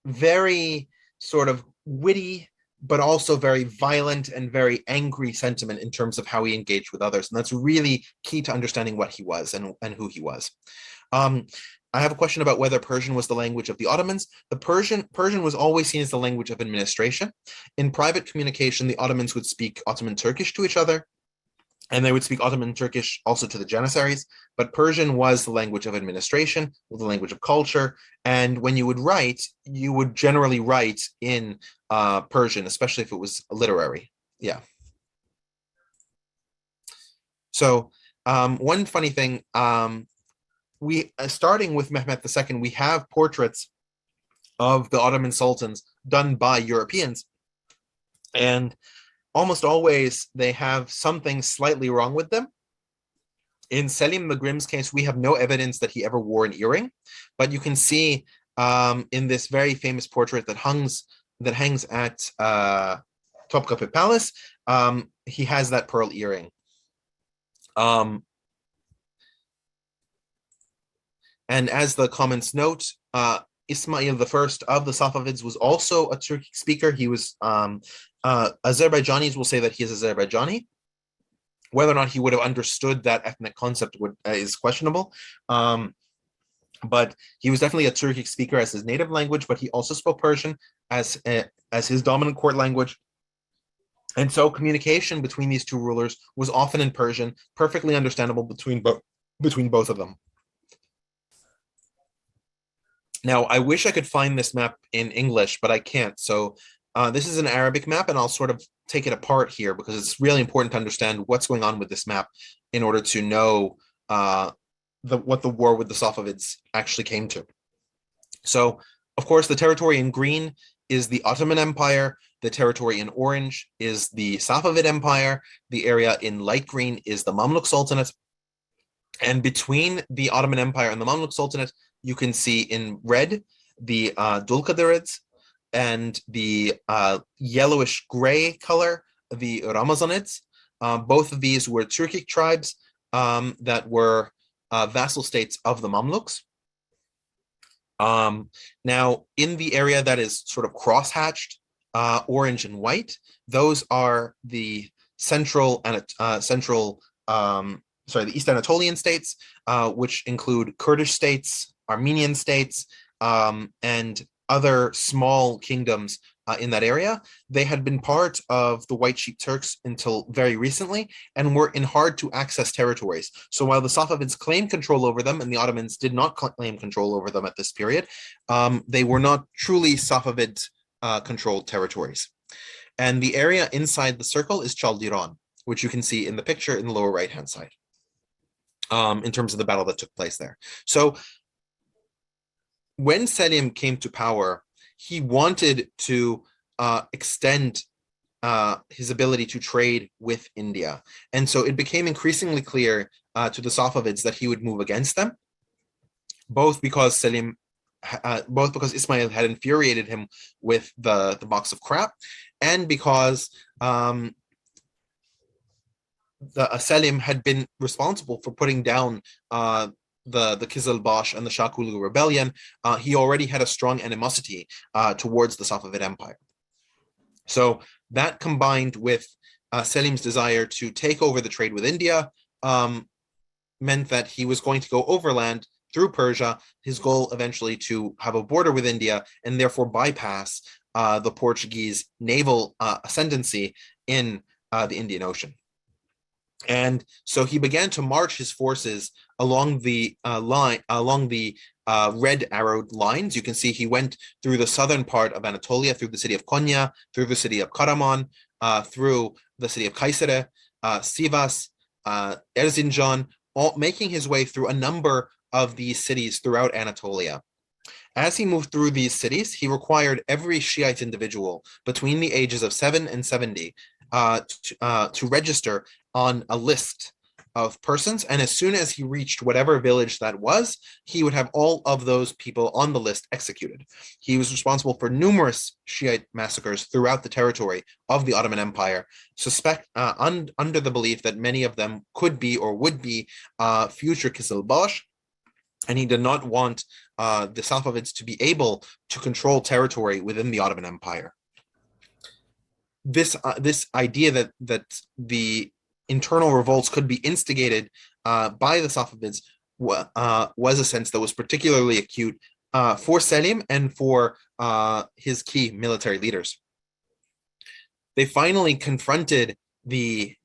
very sort of witty, but also very violent and very angry sentiment in terms of how he engaged with others. And that's really key to understanding what he was and who he was. I have a question about whether Persian was the language of the Ottomans. The Persian was always seen as the language of administration. In private communication, the Ottomans would speak Ottoman Turkish to each other, and they would speak Ottoman Turkish also to the Janissaries, but Persian was the language of administration, the language of culture, and when you would write, you would generally write in Persian, especially if it was literary. Yeah. So one funny thing, we starting with Mehmet II, we have portraits of the Ottoman sultans done by Europeans, and almost always they have something slightly wrong with them. In Selim the Grim's case, we have no evidence that he ever wore an earring, but you can see in this very famous portrait that hangs at Topkapi Palace, he has that pearl earring. And as the comments note, Ismail the First of the Safavids was also a Turkic speaker. He was Azerbaijanis will say that he is Azerbaijani. Whether or not he would have understood that ethnic concept is questionable. But he was definitely a Turkic speaker as his native language, but he also spoke Persian as his dominant court language. And so communication between these two rulers was often in Persian, perfectly understandable between both of them. Now, I wish I could find this map in English, but I can't. So this is an Arabic map, and I'll sort of take it apart here because it's really important to understand what's going on with this map in order to know what the war with the Safavids actually came to. So, of course, the territory in green is the Ottoman Empire. The territory in orange is the Safavid Empire. The area in light green is the Mamluk Sultanate. And between the Ottoman Empire and the Mamluk Sultanate, you can see in red the Dulkadirids, and the yellowish gray color, the Ramazanids. Both of these were Turkic tribes that were vassal states of the Mamluks. Now, in the area that is sort of cross-hatched, orange and white, those are the the East Anatolian states, which include Kurdish states, Armenian states, and other small kingdoms in that area. They had been part of the White Sheep Turks until very recently and were in hard to access territories. So while the Safavids claimed control over them and the Ottomans did not claim control over them at this period, they were not truly Safavid controlled territories. And the area inside the circle is Chaldiran, which you can see in the picture in the lower right-hand side, in terms of the battle that took place there. So when Selim came to power, he wanted to extend his ability to trade with India. And so it became increasingly clear to the Safavids that he would move against them, both because Ismail had infuriated him with the box of crap, and because Selim had been responsible for putting down the Kizilbash and the Shakulu rebellion, he already had a strong animosity towards the Safavid Empire. So that combined with Selim's desire to take over the trade with India meant that he was going to go overland through Persia, his goal eventually to have a border with India and therefore bypass the Portuguese naval ascendancy in the Indian Ocean. And so he began to march his forces along the red arrowed lines. You can see he went through the southern part of Anatolia, through the city of Konya, through the city of Karaman, through the city of Kayseri, Sivas, Erzincan, making his way through a number of these cities throughout Anatolia. As he moved through these cities, he required every Shiite individual between the ages of 7 and 70 to register on a list of persons. And as soon as he reached whatever village that was, he would have all of those people on the list executed. He was responsible for numerous Shiite massacres throughout the territory of the Ottoman Empire, under the belief that many of them could be or would be future Kizilbash. And he did not want the Safavids to be able to control territory within the Ottoman Empire. This idea that the internal revolts could be instigated by the Safavids was a sense that was particularly acute for Selim and for his key military leaders. They finally confronted the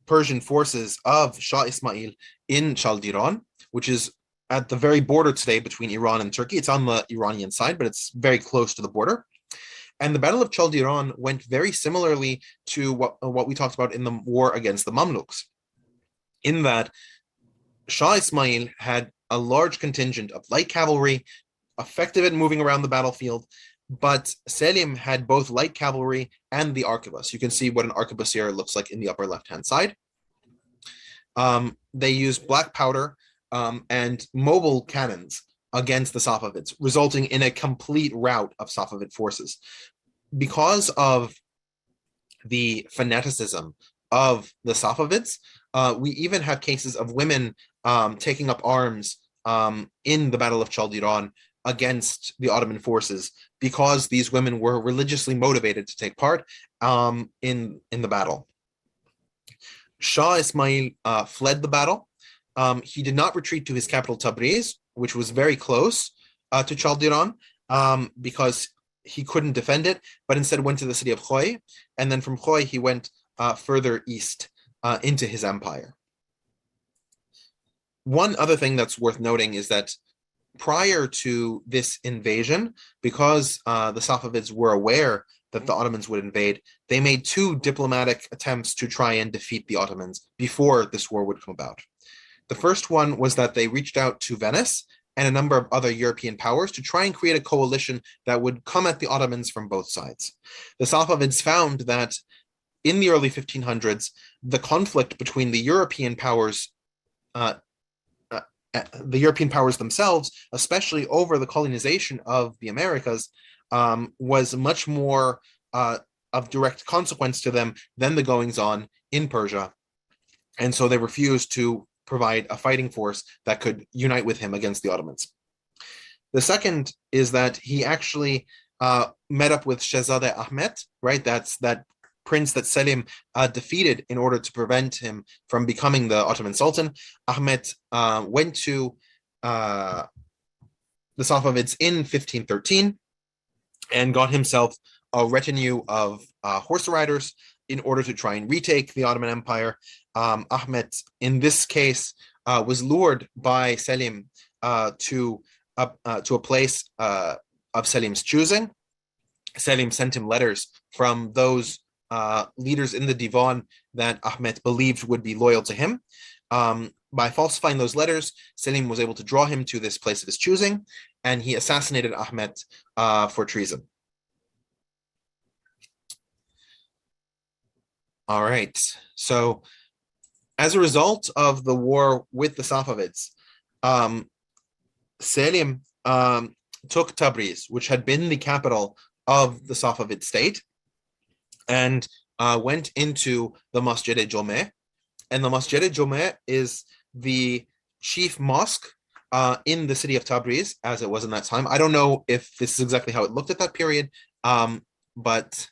Persian forces of Shah Ismail in Chaldiran, which is at the very border today between Iran and Turkey. It's on the Iranian side, but it's very close to the border. And the Battle of Chaldiran went very similarly to what we talked about in the war against the Mamluks, in that Shah Ismail had a large contingent of light cavalry, effective at moving around the battlefield, but Selim had both light cavalry and the arquebus. You can see what an arquebusier looks like in the upper left-hand side. They used black powder and mobile cannons against the Safavids, resulting in a complete rout of Safavid forces. Because of the fanaticism of the Safavids, we even have cases of women taking up arms in the Battle of Chaldiran against the Ottoman forces, because these women were religiously motivated to take part in the battle. Shah Ismail fled the battle. He did not retreat to his capital Tabriz, which was very close to Chaldiran, because he couldn't defend it, but instead went to the city of Khoy, and then from Khoy he went further east into his empire. One other thing that's worth noting is that prior to this invasion, because the Safavids were aware that the Ottomans would invade, they made 2 diplomatic attempts to try and defeat the Ottomans before this war would come about. The first one was that they reached out to Venice and a number of other European powers to try and create a coalition that would come at the Ottomans from both sides. The Safavids found that in the early 1500s, the conflict between the European powers themselves, especially over the colonization of the Americas, was much more of direct consequence to them than the goings-on in Persia. And so they refused to provide a fighting force that could unite with him against the Ottomans. The second is that he actually met up with Shehzadeh Ahmet, right? That's that prince that Selim defeated in order to prevent him from becoming the Ottoman Sultan. Ahmet went to the Safavids in 1513 and got himself a retinue of horse riders in order to try and retake the Ottoman Empire. Ahmet, in this case, was lured by Selim to a place of Selim's choosing. Selim sent him letters from those leaders in the Divan that Ahmet believed would be loyal to him. By falsifying those letters, Selim was able to draw him to this place of his choosing, and he assassinated Ahmet for treason. All right, so as a result of the war with the Safavids, Selim took Tabriz, which had been the capital of the Safavid state, and went into the Masjid-e Jomeh. And the Masjid-e Jomeh is the chief mosque in the city of Tabriz, as it was in that time. I don't know if this is exactly how it looked at that period, but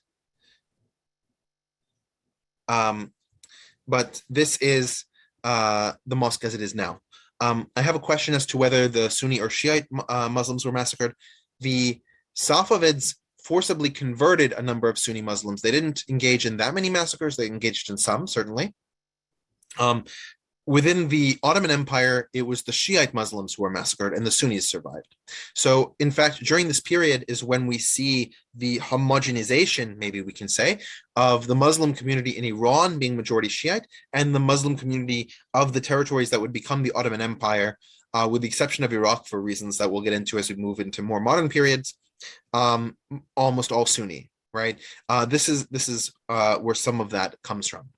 this is the mosque as it is now. I have a question as to whether the Sunni or Shiite Muslims were massacred. The Safavids forcibly converted a number of Sunni Muslims. They didn't engage in that many massacres. They engaged in some, certainly. Within the Ottoman Empire, it was the Shiite Muslims who were massacred and the Sunnis survived. So, in fact, during this period is when we see the homogenization, maybe we can say, of the Muslim community in Iran being majority Shiite and the Muslim community of the territories that would become the Ottoman Empire, with the exception of Iraq for reasons that we'll get into as we move into more modern periods, almost all Sunni, right? This is where some of that comes from.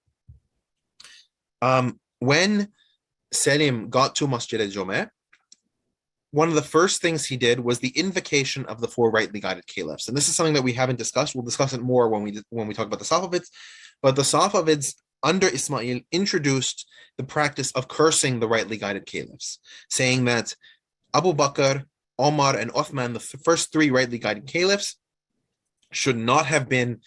When Selim got to Masjid al-Jumeh, one of the first things he did was the invocation of the four rightly guided caliphs. And this is something that we haven't discussed. We'll discuss it more when we talk about the Safavids. But the Safavids under Ismail introduced the practice of cursing the rightly guided caliphs, saying that Abu Bakr, Omar, and Uthman, the first three rightly guided caliphs, should not have been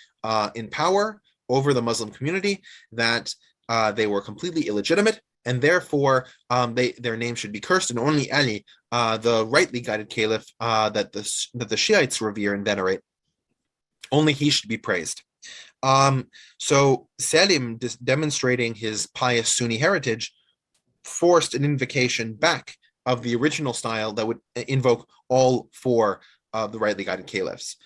in power over the Muslim community, that they were completely illegitimate, and therefore their name should be cursed, and only Ali, the rightly guided caliph that the Shiites revere and venerate, only he should be praised. So Selim, demonstrating his pious Sunni heritage, forced an invocation back of the original style that would invoke all four of the rightly guided caliphs.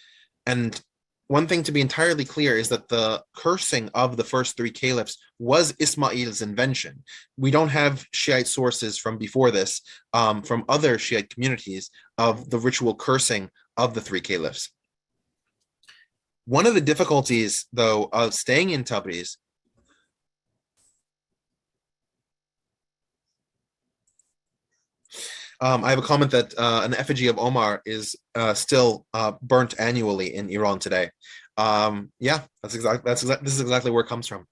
And one thing to be entirely clear is that the cursing of the first three caliphs was Ismail's invention. We don't have Shiite sources from before this, from other Shiite communities, of the ritual cursing of the three caliphs. One of the difficulties, though, of staying in Tabriz I have a comment that an effigy of Omar is still burnt annually in Iran today. Yeah, this is exactly where it comes from.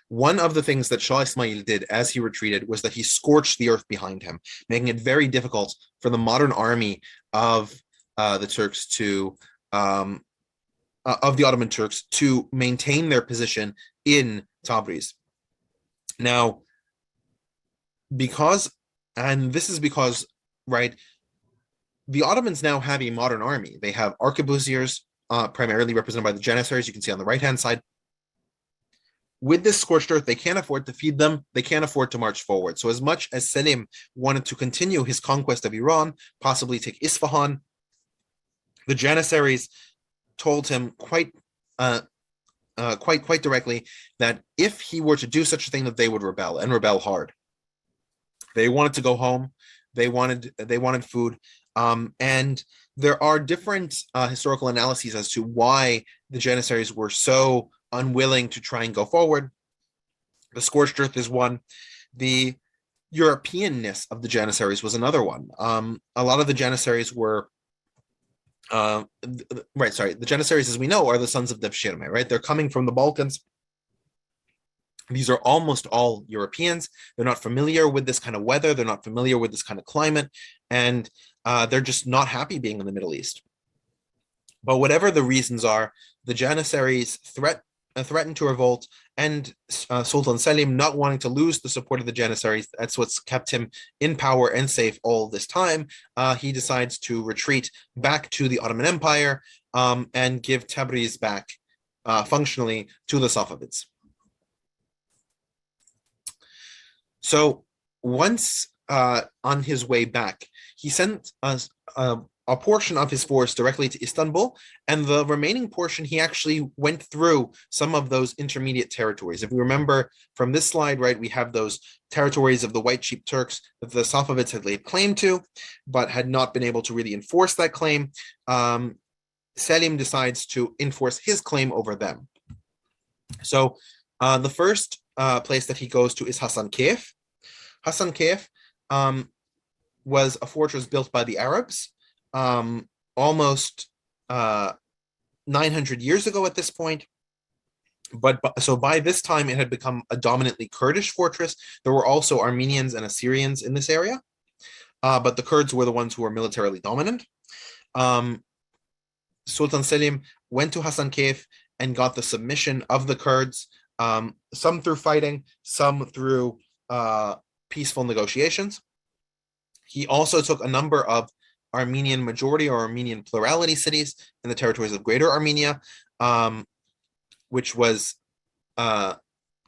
One of the things that Shah Ismail did as he retreated was that he scorched the earth behind him, making it very difficult for the modern army of the Turks to of the Ottoman Turks to maintain their position in Tabriz. Now, this is because, right, the Ottomans now have a modern army. They have arquebusiers, primarily represented by the Janissaries, you can see on the right-hand side. With this scorched earth, they can't afford to feed them. They can't afford to march forward. So as much as Selim wanted to continue his conquest of Iran, possibly take Isfahan, the Janissaries told him quite directly that if he were to do such a thing, that they would rebel, and rebel hard. They wanted to go home. They wanted food. And there are different historical analyses as to why the Janissaries were so unwilling to try and go forward. The scorched earth is one. The Europeanness of the Janissaries was another one. A lot of the Janissaries were the Janissaries, as we know, are the sons of Devshirme, right? They're coming from the Balkans. These are almost all Europeans. They're not familiar with this kind of weather. They're not familiar with this kind of climate. And they're just not happy being in the Middle East. But whatever the reasons are, the Janissaries threatened to revolt, and Sultan Selim, not wanting to lose the support of the Janissaries, that's what's kept him in power and safe all this time. He decides to retreat back to the Ottoman Empire and give Tabriz back functionally to the Safavids. So once on his way back, he sent a portion of his force directly to Istanbul, and the remaining portion, he actually went through some of those intermediate territories. If we remember from this slide, right, we have those territories of the White Sheep Turks that the Safavids had laid claim to, but had not been able to really enforce that claim. Selim decides to enforce his claim over them. So the first place that he goes to is Hasan Kef. Hasan Kef was a fortress built by the Arabs almost 900 years ago at this point. So by this time, it had become a dominantly Kurdish fortress. There were also Armenians and Assyrians in this area, but the Kurds were the ones who were militarily dominant. Sultan Selim went to Hassan Kaif and got the submission of the Kurds, some through fighting, some through peaceful negotiations. He also took a number of Armenian majority or Armenian plurality cities in the territories of Greater Armenia, which was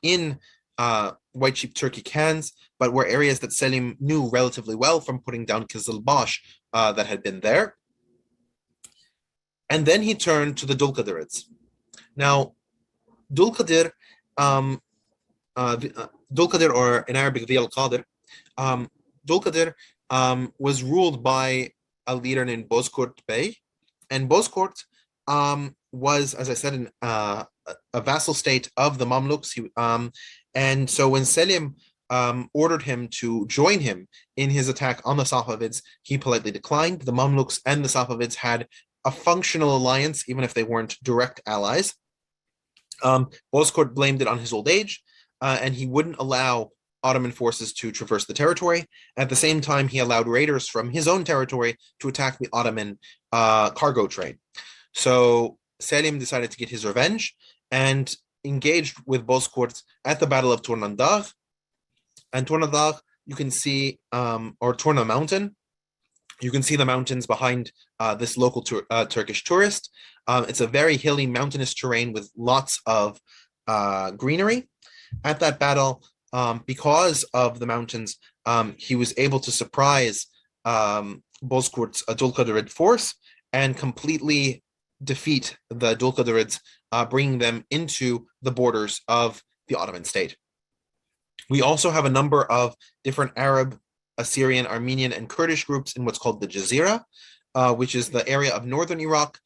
in White Sheep Turkic hands, but were areas that Selim knew relatively well from putting down Kizilbash that had been there. And then he turned to the Dulkadirids. Now, Dulkadir, Dulkadir, or in Arabic, the Al-Qadir, Dulkadir was ruled by a leader named Bozkurt Bey. And Bozkurt was, as I said, a vassal state of the Mamluks. And so when Selim ordered him to join him in his attack on the Safavids, he politely declined. The Mamluks and the Safavids had a functional alliance, even if they weren't direct allies. Bozkurt blamed it on his old age, and he wouldn't allow Ottoman forces to traverse the territory. At the same time, he allowed raiders from his own territory to attack the Ottoman cargo train. So Selim decided to get his revenge and engaged with Bozkurt at the Battle of Tournandag. And Tournandag, you can see, or Tourna Mountain, you can see the mountains behind this local Turkish tourist. It's a very hilly, mountainous terrain with lots of greenery. At that battle, because of the mountains, he was able to surprise Bozkurt's Dulkadirid force and completely defeat the Dulkadirids, bringing them into the borders of the Ottoman state. We also have a number of different Arab, Assyrian, Armenian, and Kurdish groups in what's called the Jazeera, which is the area of northern Iraq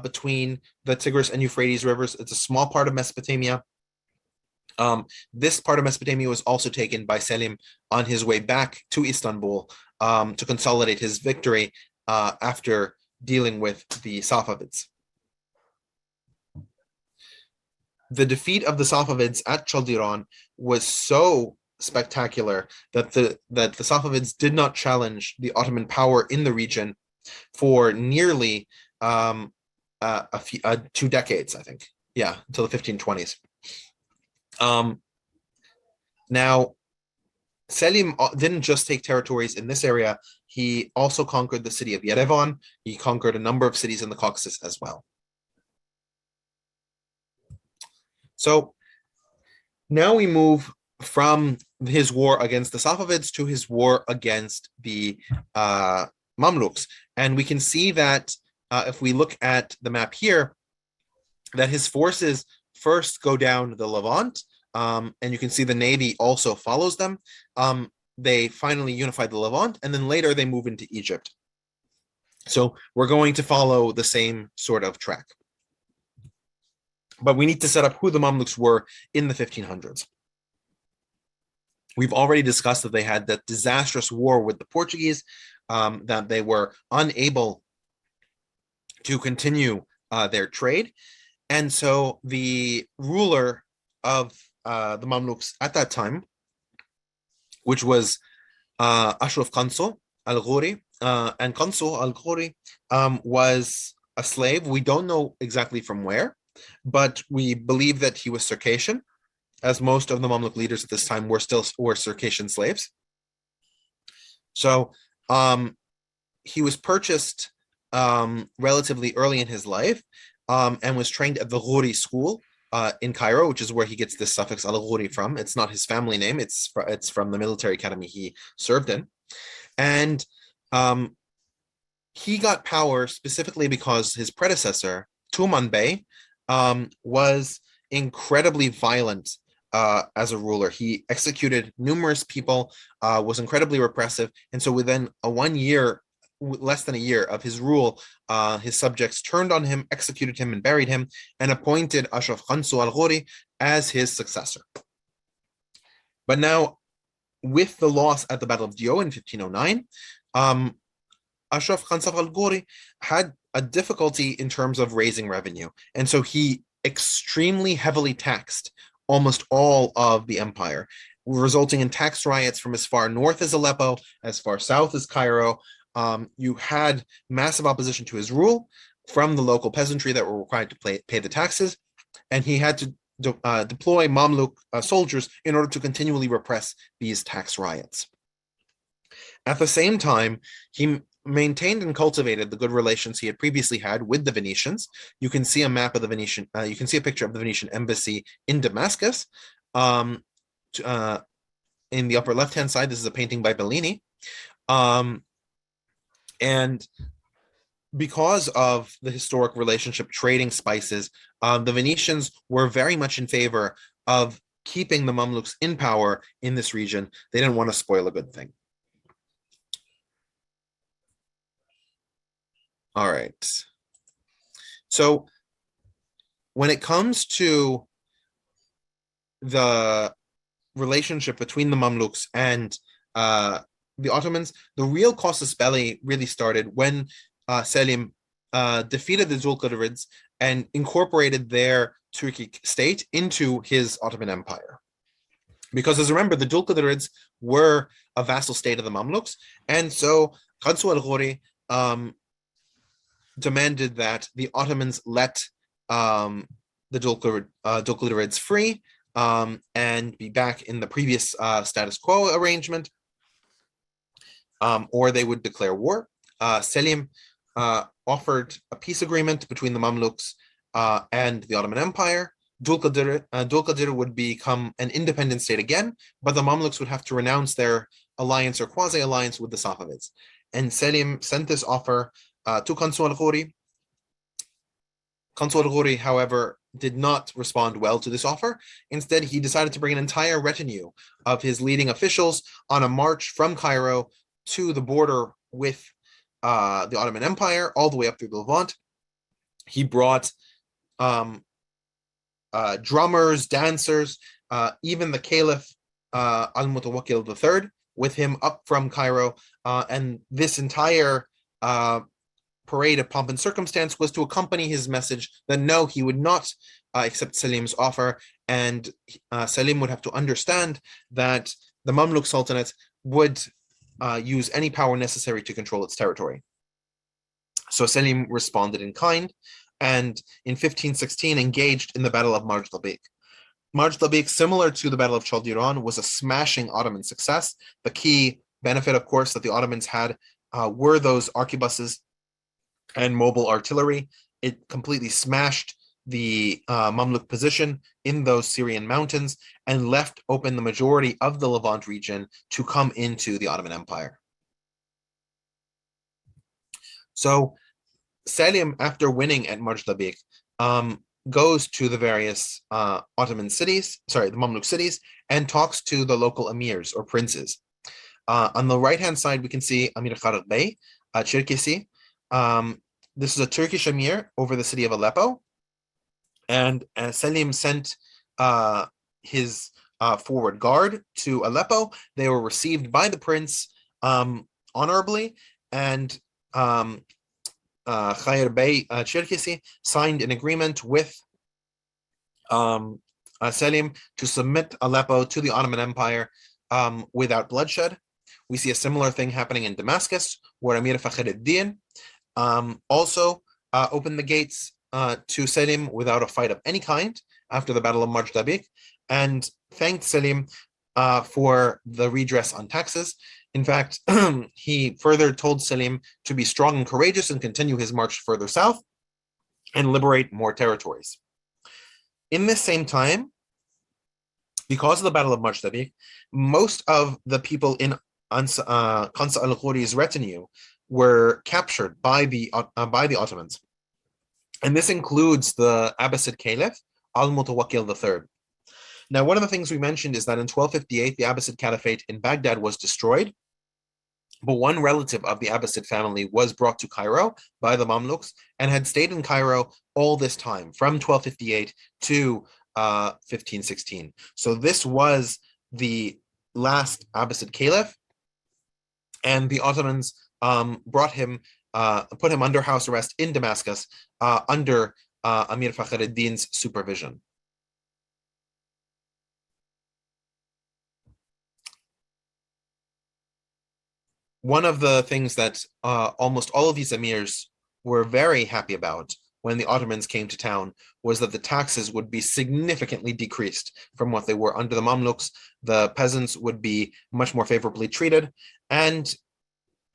between the Tigris and Euphrates rivers. It's a small part of Mesopotamia. This part of Mesopotamia was also taken by Selim on his way back to Istanbul to consolidate his victory after dealing with the Safavids. The defeat of the Safavids at Chaldiran was so spectacular that the Safavids did not challenge the Ottoman power in the region for nearly 2 decades, I think. Yeah, until the 1520s. Now, Selim didn't just take territories in this area. He also conquered the city of Yerevan. He conquered a number of cities in the Caucasus as well. So now we move from his war against the Safavids to his war against the Mamluks. And we can see that if we look at the map here, that his forces first go down the Levant, and you can see the navy also follows them. They finally unify the Levant, and then later they move into Egypt. So we're going to follow the same sort of track. But we need to set up who the Mamluks were in the 1500s. We've already discussed that they had that disastrous war with the Portuguese, that they were unable to continue their trade. And so the ruler of the Mamluks at that time, which was Ashraf Kanso al-Ghori, and Kanso al-Ghori was a slave. We don't know exactly from where, but we believe that he was Circassian, as most of the Mamluk leaders at this time were Circassian slaves. So he was purchased relatively early in his life, and was trained at the Ghori school in Cairo, which is where he gets this suffix al-Ghori from. It's not his family name. It's from the military academy he served in. And he got power specifically because his predecessor, Tuman Bey, was incredibly violent as a ruler. He executed numerous people, was incredibly repressive. And so within less than a year of his rule, his subjects turned on him, executed him, and buried him, and appointed Ashraf Kanso al-Ghori as his successor. But now, with the loss at the Battle of Dio in 1509, Ashraf Kanso al-Ghori had a difficulty in terms of raising revenue. And so he extremely heavily taxed almost all of the empire, resulting in tax riots from as far north as Aleppo, as far south as Cairo. You had massive opposition to his rule from the local peasantry that were required to pay the taxes, and he had to deploy Mamluk soldiers in order to continually repress these tax riots. At the same time, he maintained and cultivated the good relations he had previously had with the Venetians. You can see a map of the Venetian, you can see a picture of the Venetian embassy in Damascus. In the upper left-hand side, this is a painting by Bellini. And because of the historic relationship trading spices, the Venetians were very much in favor of keeping the Mamluks in power in this region. They didn't want to spoil a good thing. All right. So when it comes to the relationship between the Mamluks and the Ottomans, the real casus belli really started when Selim defeated the Zulqadarids and incorporated their Turkic state into his Ottoman Empire. Because as remember, the Zulqadarids were a vassal state of the Mamluks, and so Qansu al-Ghori demanded that the Ottomans let the Zulqadarids free and be back in the previous status quo arrangement, or they would declare war. Selim offered a peace agreement between the Mamluks and the Ottoman Empire. Dulqadir would become an independent state again, but the Mamluks would have to renounce their alliance or quasi-alliance with the Safavids. And Selim sent this offer to Qansu al-Ghori. Qansu al-Ghori, however, did not respond well to this offer. Instead, he decided to bring an entire retinue of his leading officials on a march from Cairo to the border with the Ottoman Empire, all the way up through the Levant. He brought drummers, dancers, even the Caliph al-Mutawakkil III with him up from Cairo. And this entire parade of pomp and circumstance was to accompany his message that no, he would not accept Selim's offer, and Selim would have to understand that the Mamluk Sultanate would use any power necessary to control its territory. So Selim responded in kind, and in 1516 engaged in the Battle of Marj Labik. Marj Labik, similar to the Battle of Chaldiran, was a smashing Ottoman success. The key benefit, of course, that the Ottomans had were those arquebuses and mobile artillery. It completely smashed the Mamluk position in those Syrian mountains and left open the majority of the Levant region to come into the Ottoman Empire. So Selim, after winning at Marj Labik, goes to the various Ottoman cities, the Mamluk cities, and talks to the local emirs or princes. On the right-hand side, we can see Amir Khalid Bey, Cherkesi. This is a Turkish emir over the city of Aleppo. And Selim sent his forward guard to Aleppo. They were received by the prince honorably, and Khair Bey Cherkesi signed an agreement with Selim to submit Aleppo to the Ottoman Empire without bloodshed. We see a similar thing happening in Damascus, where Amir Fakhreddin also opened the gates to Selim without a fight of any kind after the Battle of Marj Labik, and thanked Selim for the redress on taxes. In fact, he further told Selim to be strong and courageous and continue his march further south and liberate more territories. In this same time, because of the Battle of Marj Labik, most of the people in Qansu al-Ghori's retinue were captured by the Ottomans. And this includes the Abbasid Caliph, al-Mutawakkil III. Now, one of the things we mentioned is that in 1258, the Abbasid Caliphate in Baghdad was destroyed, but one relative of the Abbasid family was brought to Cairo by the Mamluks and had stayed in Cairo all this time, from 1258 to 1516. So this was the last Abbasid Caliph, and the Ottomans put him under house arrest in Damascus under Amir Fakhreddin's supervision. One of the things that almost all of these emirs were very happy about when the Ottomans came to town was that the taxes would be significantly decreased from what they were under the Mamluks. The peasants would be much more favorably treated. And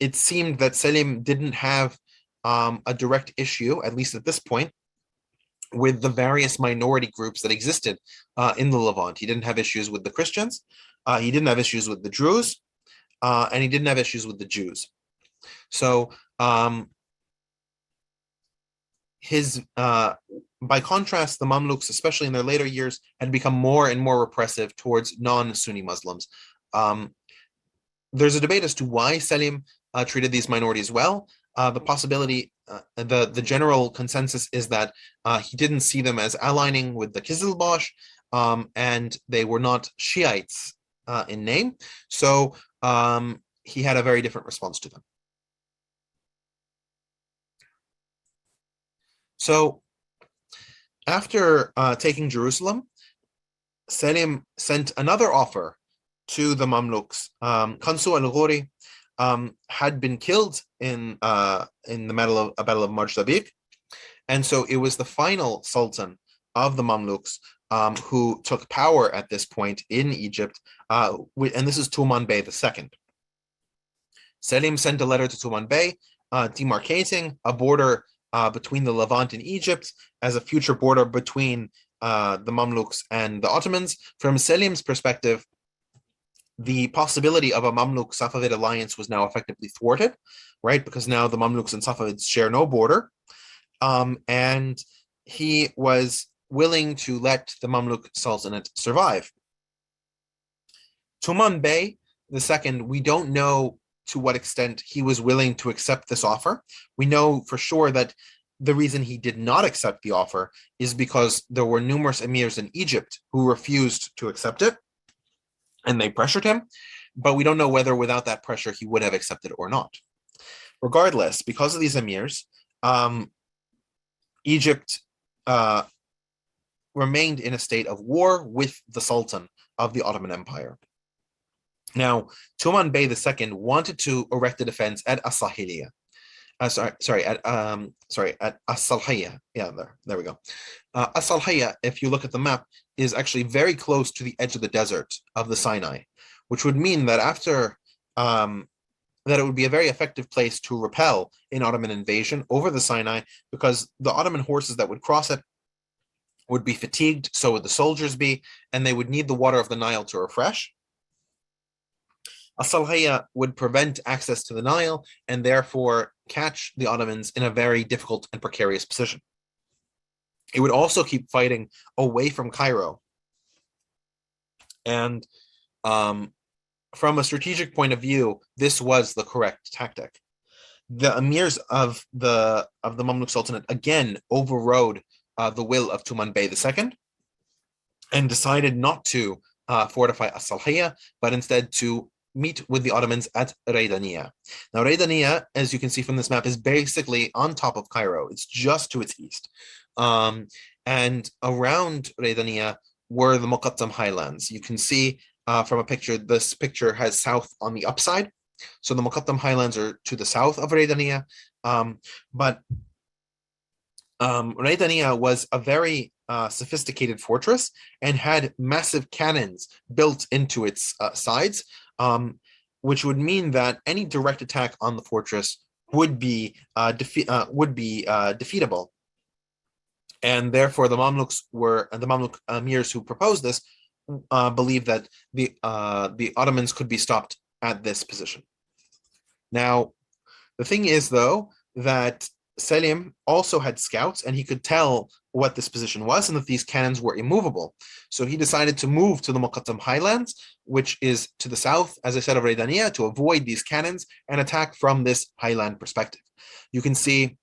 it seemed that Selim didn't have a direct issue, at least at this point, with the various minority groups that existed in the Levant. He didn't have issues with the Christians. He didn't have issues with the Druze. And he didn't have issues with the Jews. So by contrast, the Mamluks, especially in their later years, had become more and more repressive towards non-Sunni Muslims. There's a debate as to why Selim treated these minorities well. The possibility, the general consensus is that he didn't see them as aligning with the Kizilbash, and they were not Shiites in name. So he had a very different response to them. So after taking Jerusalem, Selim sent another offer to the Mamluks. Kansu al-Ghori had been killed in the Battle of Marjdabiq, and so it was the final sultan of the Mamluks who took power at this point in Egypt, and this is Tuman Bey II. Selim sent a letter to Tuman Bey demarcating a border between the Levant and Egypt as a future border between the Mamluks and the Ottomans. From Selim's perspective, the possibility of a Mamluk-Safavid alliance was now effectively thwarted, right? Because now the Mamluks and Safavids share no border. And he was willing to let the Mamluk Sultanate survive. Tuman Bey II, we don't know to what extent he was willing to accept this offer. We know for sure that the reason he did not accept the offer is because there were numerous emirs in Egypt who refused to accept it, and they pressured him, but we don't know whether without that pressure he would have accepted or not. Regardless, because of these emirs, Egypt remained in a state of war with the Sultan of the Ottoman Empire. Now, Tuman Bey II wanted to erect a defense at As-Sahiliya. At As-Salhiyya. Yeah, there we go. As-Salhiyya, if you look at the map, is actually very close to the edge of the desert of the Sinai, which would mean that after that it would be a very effective place to repel an Ottoman invasion over the Sinai, because the Ottoman horses that would cross it would be fatigued, so would the soldiers be, and they would need the water of the Nile to refresh. As-Salhiyya would prevent access to the Nile and therefore catch the Ottomans in a very difficult and precarious position. It would also keep fighting away from Cairo. And from a strategic point of view, this was the correct tactic. The emirs of the Mamluk Sultanate again overrode the will of Tuman Bey II and decided not to fortify As-Salhiyya, but instead to meet with the Ottomans at Raydaniya. Now, Raydaniya, as you can see from this map, is basically on top of Cairo. It's just to its east. And around Raydaniya were the Muqattam highlands. You can see from a picture, this picture has south on the upside. So the Muqattam highlands are to the south of Raydaniya. But Raydaniya was a very sophisticated fortress and had massive cannons built into its sides, which would mean that any direct attack on the fortress would be defeatable. And therefore, the Mamluks the Mamluk emirs who proposed this believed that the Ottomans could be stopped at this position. Now, the thing is, though, that Selim also had scouts, and he could tell what this position was and that these cannons were immovable. So he decided to move to the Muqattam highlands, which is to the south, as I said, of Raydaniya, to avoid these cannons and attack from this highland perspective. You can see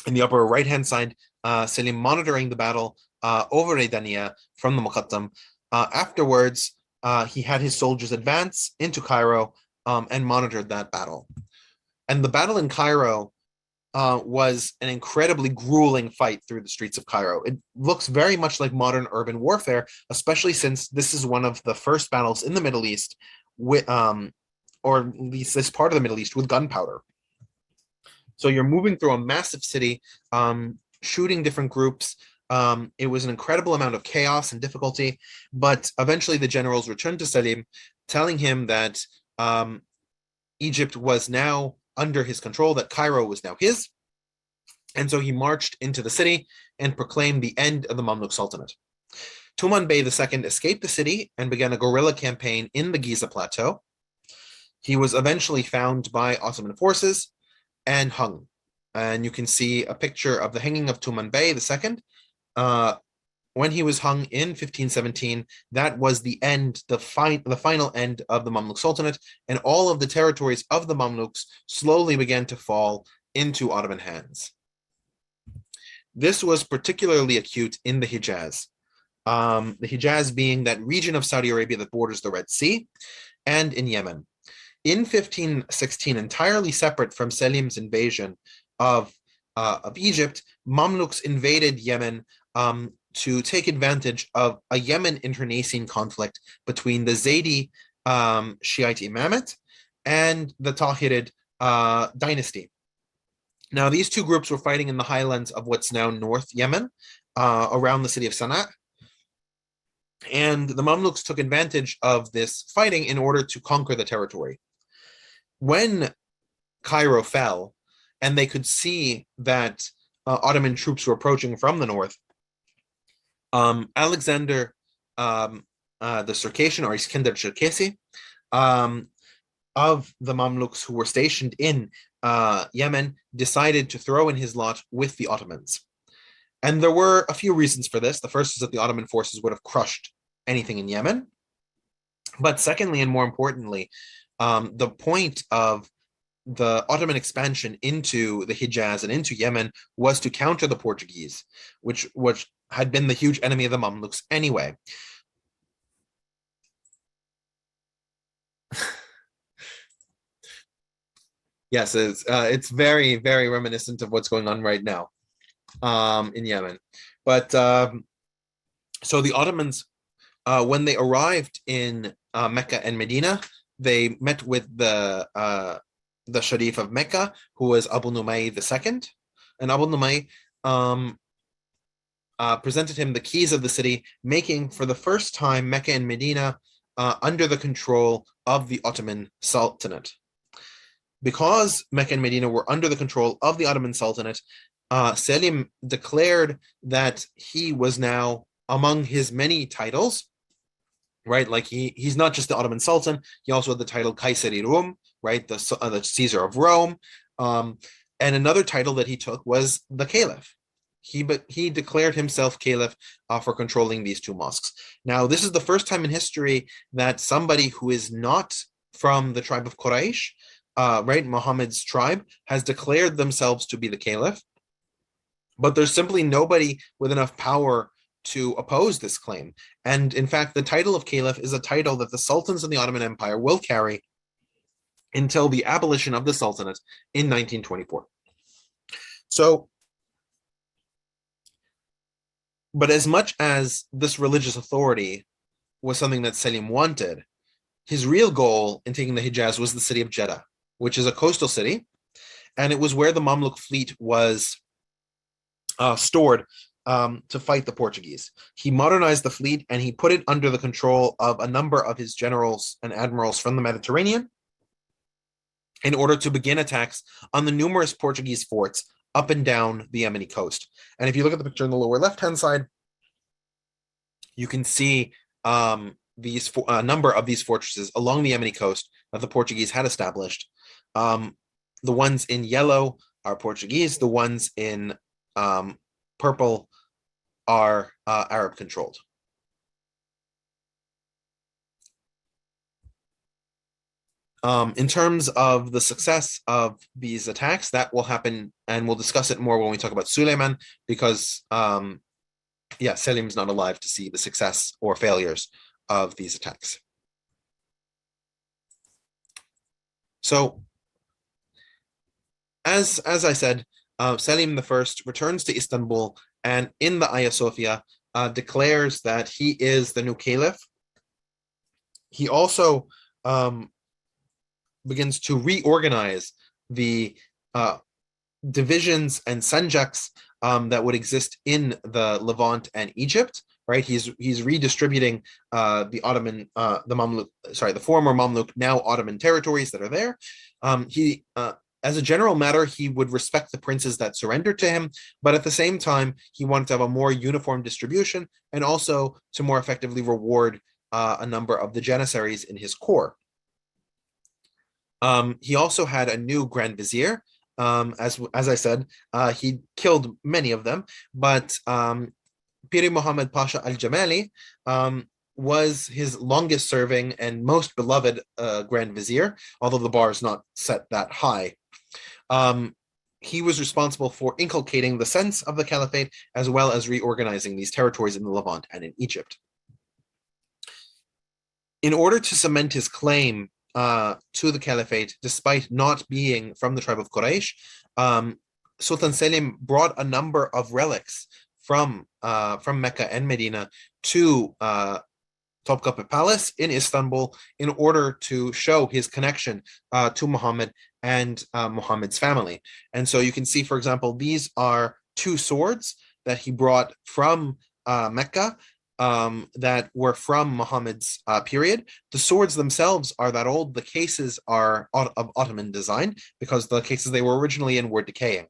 in the upper right-hand side, Selim monitoring the battle over Raydaniya from the Muqattam. Afterwards, he had his soldiers advance into Cairo and monitored that battle. And the battle in Cairo was an incredibly grueling fight through the streets of Cairo. It looks very much like modern urban warfare, especially since this is one of the first battles in the Middle East with, or at least this part of the Middle East, with gunpowder. So you're moving through a massive city, shooting different groups. It was an incredible amount of chaos and difficulty, but eventually the generals returned to Salim, telling him that Egypt was now under his control, that Cairo was now his. And so he marched into the city and proclaimed the end of the Mamluk Sultanate. Tuman Bey II escaped the city and began a guerrilla campaign in the Giza Plateau. He was eventually found by Ottoman forces and hung. And you can see a picture of the hanging of Tuman Bey II. When he was hung in 1517, that was the end, the final end of the Mamluk Sultanate, and all of the territories of the Mamluks slowly began to fall into Ottoman hands. This was particularly acute in the Hijaz. The Hijaz being that region of Saudi Arabia that borders the Red Sea, and in Yemen. In 1516, entirely separate from Selim's invasion of Egypt, Mamluks invaded Yemen to take advantage of a Yemen internecine conflict between the Zaydi Shiite Imamate and the Tahirid dynasty. Now, these two groups were fighting in the highlands of what's now North Yemen, around the city of Sana'a. And the Mamluks took advantage of this fighting in order to conquer the territory. When Cairo fell, and they could see that Ottoman troops were approaching from the north, Alexander the Circassian, or Iskender Cherkesi, of the Mamluks who were stationed in Yemen, decided to throw in his lot with the Ottomans. And there were a few reasons for this. The first is that the Ottoman forces would have crushed anything in Yemen. But secondly, and more importantly, the point of the Ottoman expansion into the Hijaz and into Yemen was to counter the Portuguese, which had been the huge enemy of the Mamluks anyway. Yes, it's very, very reminiscent of what's going on right now in Yemen. But so the Ottomans, when they arrived in Mecca and Medina, they met with the Sharif of Mecca, who was Abu Numay II. And Abu Numay presented him the keys of the city, making for the first time Mecca and Medina under the control of the Ottoman Sultanate. Because Mecca and Medina were under the control of the Ottoman Sultanate, Selim declared that he was now, among his many titles, right? Like he's not just the Ottoman Sultan, he also had the title Kayseri Rum, right? The Caesar of Rome. And another title that he took was the Caliph. He declared himself Caliph for controlling these two mosques. Now, this is the first time in history that somebody who is not from the tribe of Quraysh, right, Muhammad's tribe, has declared themselves to be the Caliph. But there's simply nobody with enough power to oppose this claim. And in fact, the title of Caliph is a title that the sultans of the Ottoman Empire will carry until the abolition of the Sultanate in 1924. So, but as much as this religious authority was something that Selim wanted, his real goal in taking the Hijaz was the city of Jeddah, which is a coastal city, and it was where the Mamluk fleet was stored to fight the Portuguese. He modernized the fleet and he put it under the control of a number of his generals and admirals from the Mediterranean in order to begin attacks on the numerous Portuguese forts up and down the Yemeni coast. And if you look at the picture on the lower left-hand side, you can see these number of these fortresses along the Yemeni coast that the Portuguese had established. The ones in yellow are Portuguese. The ones in purple are Arab-controlled. In terms of the success of these attacks, that will happen, and we'll discuss it more when we talk about Suleiman, because Selim's not alive to see the success or failures of these attacks. So, as I said, Selim I returns to Istanbul and in the Hagia Sophia declares that he is the new caliph. He also begins to reorganize the divisions and sanjaks that would exist in the Levant and Egypt. Right, he's redistributing the former Mamluk, now Ottoman territories that are there. As a general matter, he would respect the princes that surrendered to him, but at the same time, he wanted to have a more uniform distribution and also to more effectively reward a number of the janissaries in his corps. He also had a new Grand Vizier. As I said, he killed many of them, but Piri Muhammad Pasha al-Jamali was his longest serving and most beloved Grand Vizier, although the bar is not set that high. He was responsible for inculcating the sense of the caliphate as well as reorganizing these territories in the Levant and in Egypt. In order to cement his claim to the caliphate, despite not being from the tribe of Quraysh, Sultan Selim brought a number of relics from Mecca and Medina to Topkapi Palace in Istanbul in order to show his connection to Muhammad and Muhammad's family. And so you can see, for example, these are two swords that he brought from Mecca that were from Muhammad's period. The swords themselves are that old. The cases are of Ottoman design because the cases they were originally in were decaying.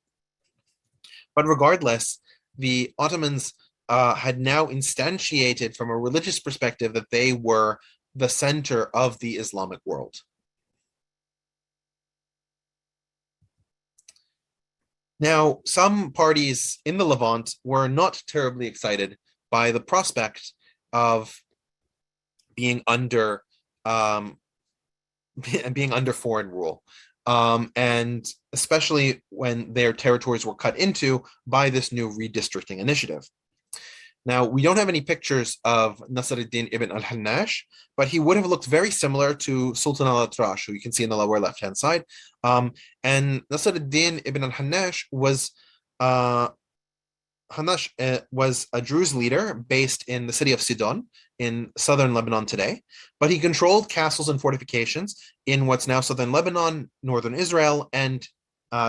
But regardless, the Ottomans had now instantiated from a religious perspective that they were the center of the Islamic world. Now, some parties in the Levant were not terribly excited by the prospect of being under foreign rule, and especially when their territories were cut into by this new redistricting initiative. Now, we don't have any pictures of Nasruddin ibn al-Hannash, but he would have looked very similar to Sultan al-Atrash, who you can see in the lower left-hand side. And Nasruddin ibn al-Hannash was a Druze leader based in the city of Sidon in southern Lebanon today, but he controlled castles and fortifications in what's now southern Lebanon, northern Israel, and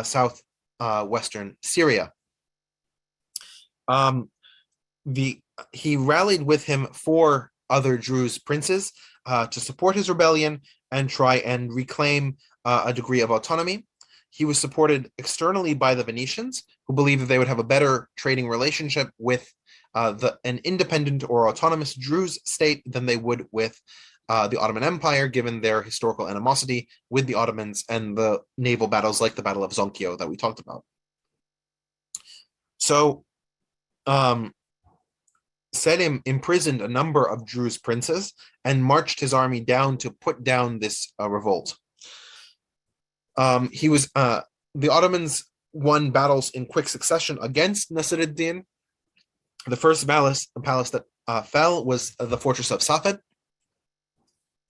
southwestern Syria. He rallied with him 4 other Druze princes to support his rebellion and try and reclaim a degree of autonomy. He was supported externally by the Venetians, who believed that they would have a better trading relationship with an independent or autonomous Druze state than they would with the Ottoman Empire, given their historical animosity with the Ottomans and the naval battles like the Battle of Zonkio that we talked about. So, Selim imprisoned a number of Druze princes and marched his army down to put down this revolt. The Ottomans won battles in quick succession against Nasruddin. The first palace that fell was the fortress of Safed,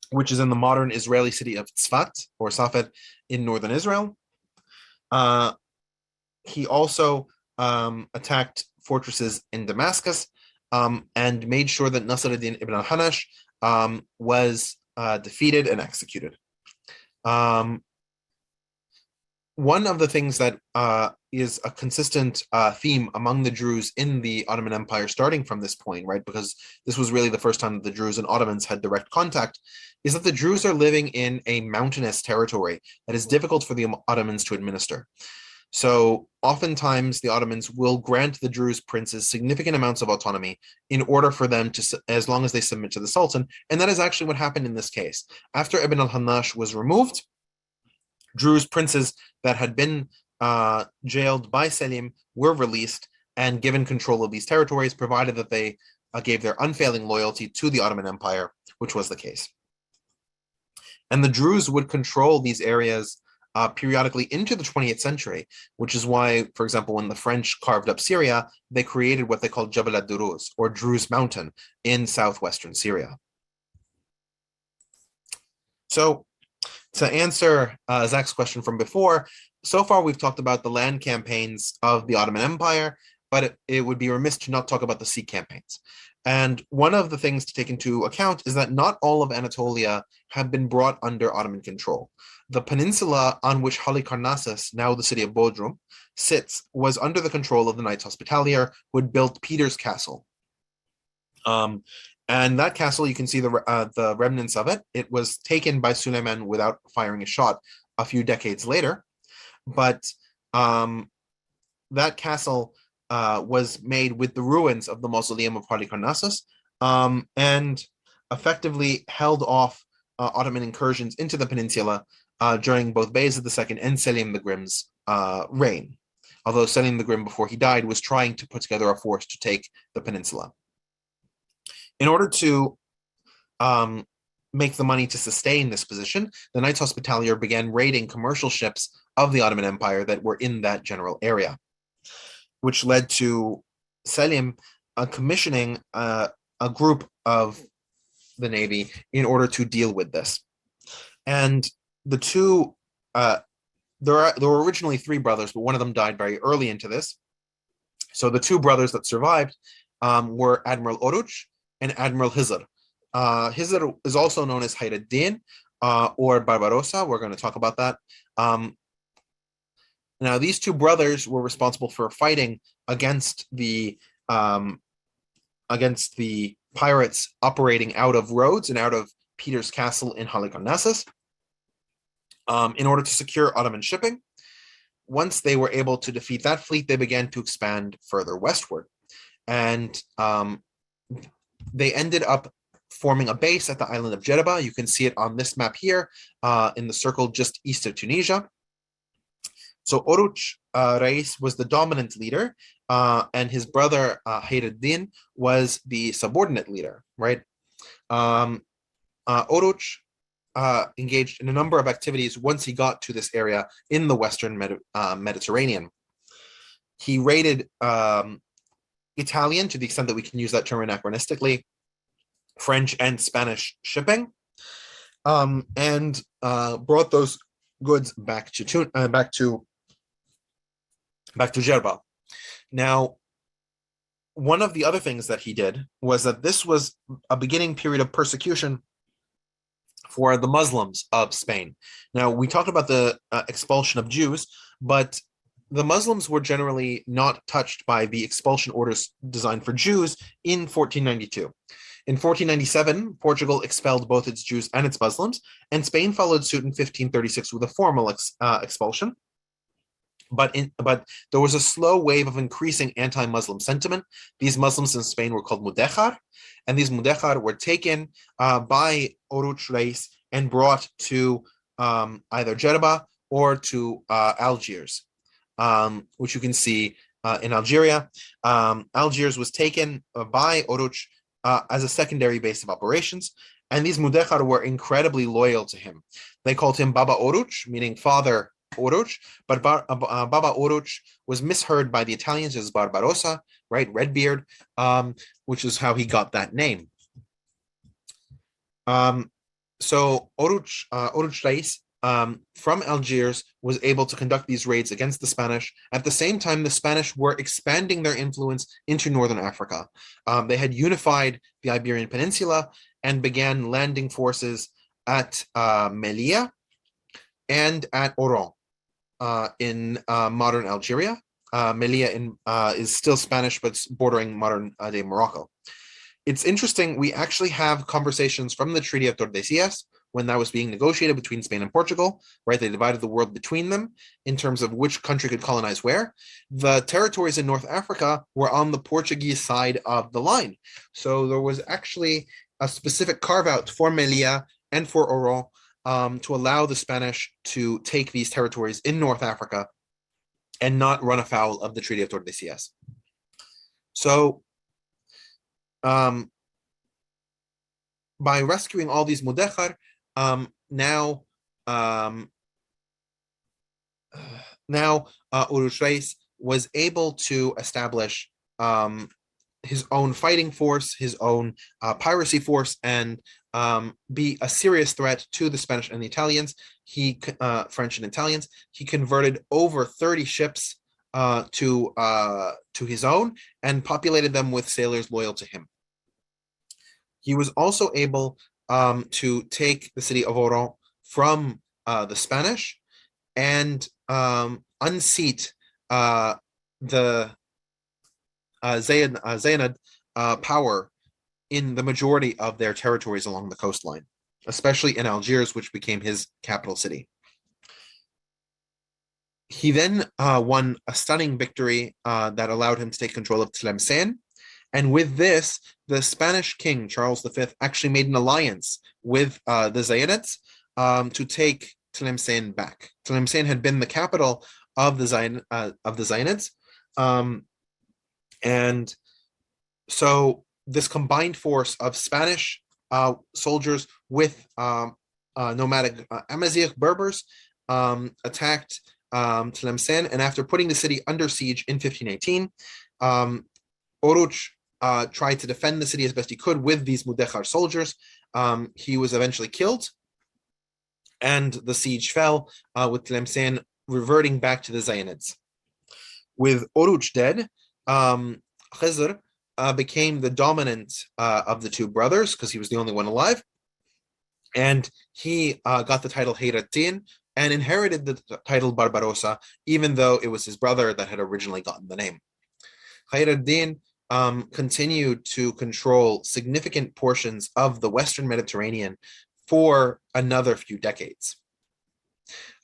which is in the modern Israeli city of Tzfat, or Safed, in northern Israel. He also attacked fortresses in Damascus, and made sure that Nasruddin ibn al-Hannash was defeated and executed. One of the things that is a consistent theme among the Druze in the Ottoman Empire, starting from this point, right, because this was really the first time that the Druze and Ottomans had direct contact, is that the Druze are living in a mountainous territory that is difficult for the Ottomans to administer. So oftentimes the Ottomans will grant the Druze princes significant amounts of autonomy in order for them to, as long as they submit to the Sultan. And that is actually what happened in this case. After Ibn al-Hannash was removed, Druze princes that had been jailed by Selim were released and given control of these territories, provided that they gave their unfailing loyalty to the Ottoman Empire, which was the case. And the Druze would control these areas periodically into the 20th century, which is why, for example, when the French carved up Syria, they created what they called Jabal ad-Duruz, or Druze Mountain, in southwestern Syria. So to answer Zach's question from before, so far we've talked about the land campaigns of the Ottoman Empire, but it would be remiss to not talk about the sea campaigns. And one of the things to take into account is that not all of Anatolia have been brought under Ottoman control. The peninsula on which Halikarnassus, now the city of Bodrum, sits was under the control of the Knights Hospitalier, who had built Peter's Castle. And that castle, you can see the remnants of it. It was taken by Suleiman without firing a shot a few decades later. But that castle was made with the ruins of the mausoleum of Halikarnassus, and effectively held off Ottoman incursions into the peninsula during both Bayezid II and Selim the Grim's reign. Although Selim the Grim, before he died, was trying to put together a force to take the peninsula. In order to make the money to sustain this position, the Knights Hospitalier began raiding commercial ships of the Ottoman Empire that were in that general area, which led to Selim commissioning a group of the Navy in order to deal with this. And the two, there were originally three brothers, but one of them died very early into this. So the two brothers that survived were Admiral Oruç and Admiral Hizr. Hizr is also known as Hayr ad-Din or Barbarossa. We're going to talk about that. Now, these two brothers were responsible for fighting against the pirates operating out of Rhodes and out of Peter's Castle in Halikarnassus in order to secure Ottoman shipping. Once they were able to defeat that fleet, they began to expand further westward. And they ended up forming a base at the island of Jeddah. You can see it on this map here in the circle just east of Tunisia. So Oruç Reis was the dominant leader, and his brother Hayr ad-Din was the subordinate leader, right? Oruç engaged in a number of activities once he got to this area in the Western Mediterranean. He raided Italian, to the extent that we can use that term anachronistically, French and Spanish shipping, and brought those goods back to Jerba. Now, one of the other things that he did was that this was a beginning period of persecution for the Muslims of Spain. Now, we talked about the expulsion of Jews, but the Muslims were generally not touched by the expulsion orders designed for Jews in 1492. In 1497, Portugal expelled both its Jews and its Muslims, and Spain followed suit in 1536 with a formal expulsion. But there was a slow wave of increasing anti-Muslim sentiment. These Muslims in Spain were called Mudechar, and these Mudechar were taken by Oruç Reis and brought to either Jeddah or to Algiers, which you can see in Algeria. Algiers was taken by Oruç as a secondary base of operations, and these Mudechar were incredibly loyal to him. They called him Baba Oruç, meaning Father Oruç, but Baba Oruç was misheard by the Italians as Barbarossa, right, Redbeard, which is how he got that name. So Oruç Reis from Algiers was able to conduct these raids against the Spanish. At the same time, the Spanish were expanding their influence into northern Africa. They had unified the Iberian Peninsula and began landing forces at Melilla and at Oran in modern Algeria. Melilla is still Spanish, but it's bordering modern day Morocco. It's interesting, we actually have conversations from the Treaty of Tordesillas when that was being negotiated between Spain and Portugal, right? They divided the world between them in terms of which country could colonize where. The territories in North Africa were on the Portuguese side of the line. So there was actually a specific carve out for Melilla and for Oran to allow the Spanish to take these territories in North Africa and not run afoul of the Treaty of Tordesillas. So by rescuing all these Mudechar, now Oruç Reis was able to establish his own fighting force, his own piracy force, and be a serious threat to the Spanish and the Italians, French and Italians, he converted over 30 ships to his own and populated them with sailors loyal to him. He was also able to take the city of Oran from the Spanish and unseat the Zaynid power in the majority of their territories along the coastline, especially in Algiers, which became his capital city. He then won a stunning victory that allowed him to take control of Tlemcen. And with this, the Spanish king, Charles V, actually made an alliance with the Zaynids to take Tlemcen back. Tlemcen had been the capital of the Zaynids. And so this combined force of Spanish soldiers with nomadic Amazigh Berbers attacked Tlemcen, and after putting the city under siege in 1518, Oruç tried to defend the city as best he could with these Mudechar soldiers. He was eventually killed, and the siege fell, with Tlemcen reverting back to the Zaynids. With Oruç dead, Khizr became the dominant of the two brothers because he was the only one alive, and he got the title Hayreddin and inherited the title Barbarossa, even though it was his brother that had originally gotten the name. Hayreddin continued to control significant portions of the Western Mediterranean for another few decades.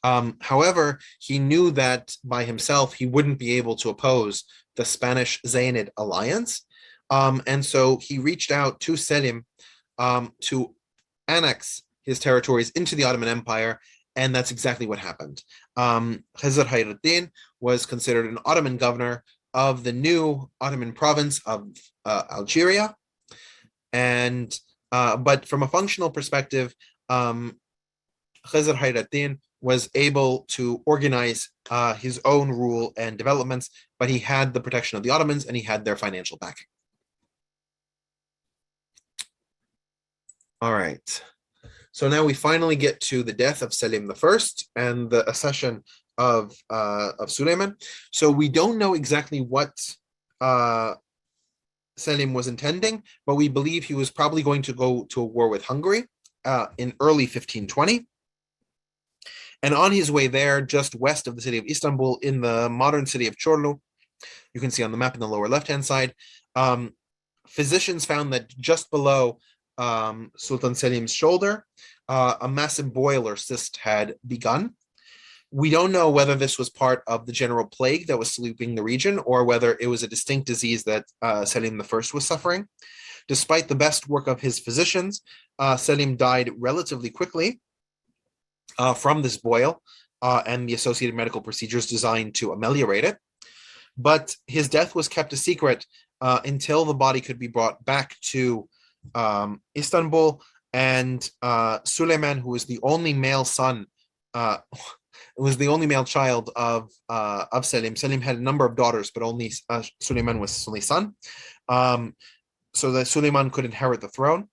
However, he knew that by himself he wouldn't be able to oppose the Spanish-Zaynid alliance, and so he reached out to Selim to annex his territories into the Ottoman Empire, and that's exactly what happened. Khizr Hayreddin was considered an Ottoman governor of the new Ottoman province of Algeria, and but from a functional perspective, Khizr Hayreddin was able to organize his own rule and developments, but he had the protection of the Ottomans and he had their financial backing. All right. So now we finally get to the death of Selim I and the accession of Suleiman. So we don't know exactly what Selim was intending, but we believe he was probably going to go to a war with Hungary in early 1520. And on his way there, just west of the city of Istanbul, in the modern city of Çorlu, you can see on the map in the lower left-hand side, physicians found that just below Sultan Selim's shoulder, a massive boil or cyst had begun. We don't know whether this was part of the general plague that was sweeping the region or whether it was a distinct disease that Selim I was suffering. Despite the best work of his physicians, Selim died relatively quickly from this boil and the associated medical procedures designed to ameliorate it. But his death was kept a secret until the body could be brought back to Istanbul, and Suleiman, who was the only male son, was the only male child of Selim. Selim had a number of daughters, but only Suleiman was his only son, so that Suleiman could inherit the throne.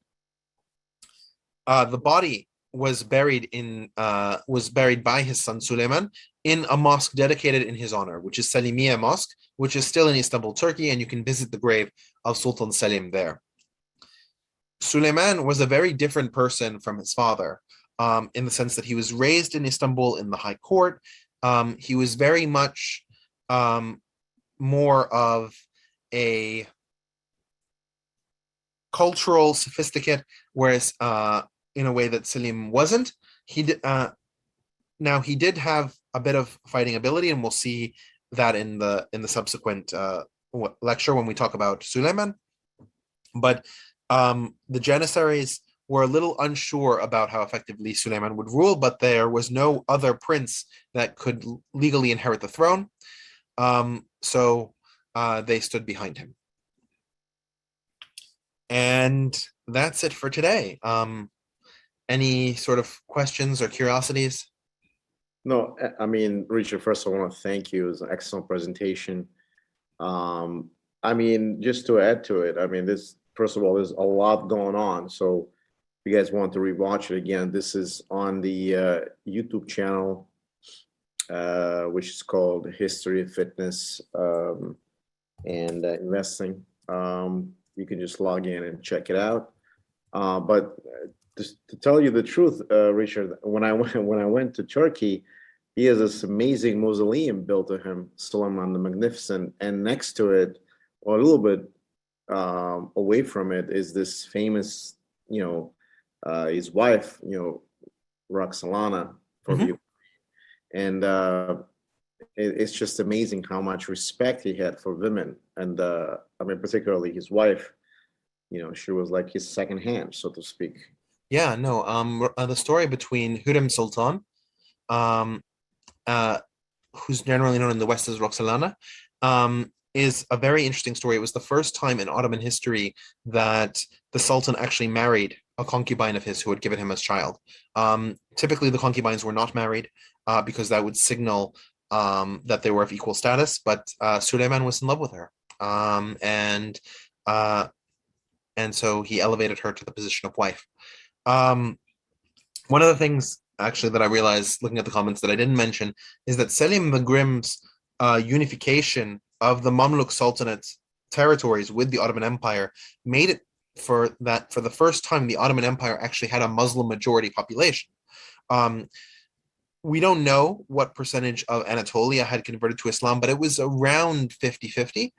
The body was buried by his son Suleiman in a mosque dedicated in his honor, which is Selimiye Mosque, which is still in Istanbul, Turkey, and you can visit the grave of Sultan Selim there. Suleiman was a very different person from his father, in the sense that he was raised in Istanbul in the high court. He was very much more of a cultural sophisticate, whereas in a way that Selim wasn't. Now he did have a bit of fighting ability, and we'll see that in the subsequent lecture when we talk about Suleiman. But the Janissaries were a little unsure about how effectively Suleiman would rule, but there was no other prince that could legally inherit the throne, so they stood behind him. And that's it for today. Any sort of questions or curiosities? No, I mean, Richard, first I want to thank you. It was an excellent presentation. I mean, just to add to it, I mean, first of all, there's a lot going on. So you guys want to rewatch it again, this is on the YouTube channel, which is called History of Fitness and Investing. You can just log in and check it out. But just to tell you the truth, Richard, when I went to Turkey, he has this amazing mausoleum built to him, Suleiman the Magnificent, and next to it, or a little bit away from it, is this famous, his wife, Roxolana from Ukraine, and it's just amazing how much respect he had for women, and I mean, particularly his wife. She was like his second hand, so to speak. Yeah, no. The story between Hürrem Sultan, who's generally known in the West as Roxolana, is a very interesting story. It was the first time in Ottoman history that the Sultan actually married a concubine of his who had given him as child. Typically, the concubines were not married because that would signal that they were of equal status. But Suleiman was in love with her, and so he elevated her to the position of wife. One of the things actually that I realized looking at the comments that I didn't mention is that Selim Bagrim's unification of the Mamluk Sultanate's territories with the Ottoman Empire made it for the first time the Ottoman Empire actually had a Muslim majority population. We don't know what percentage of Anatolia had converted to Islam, but it was around 50-50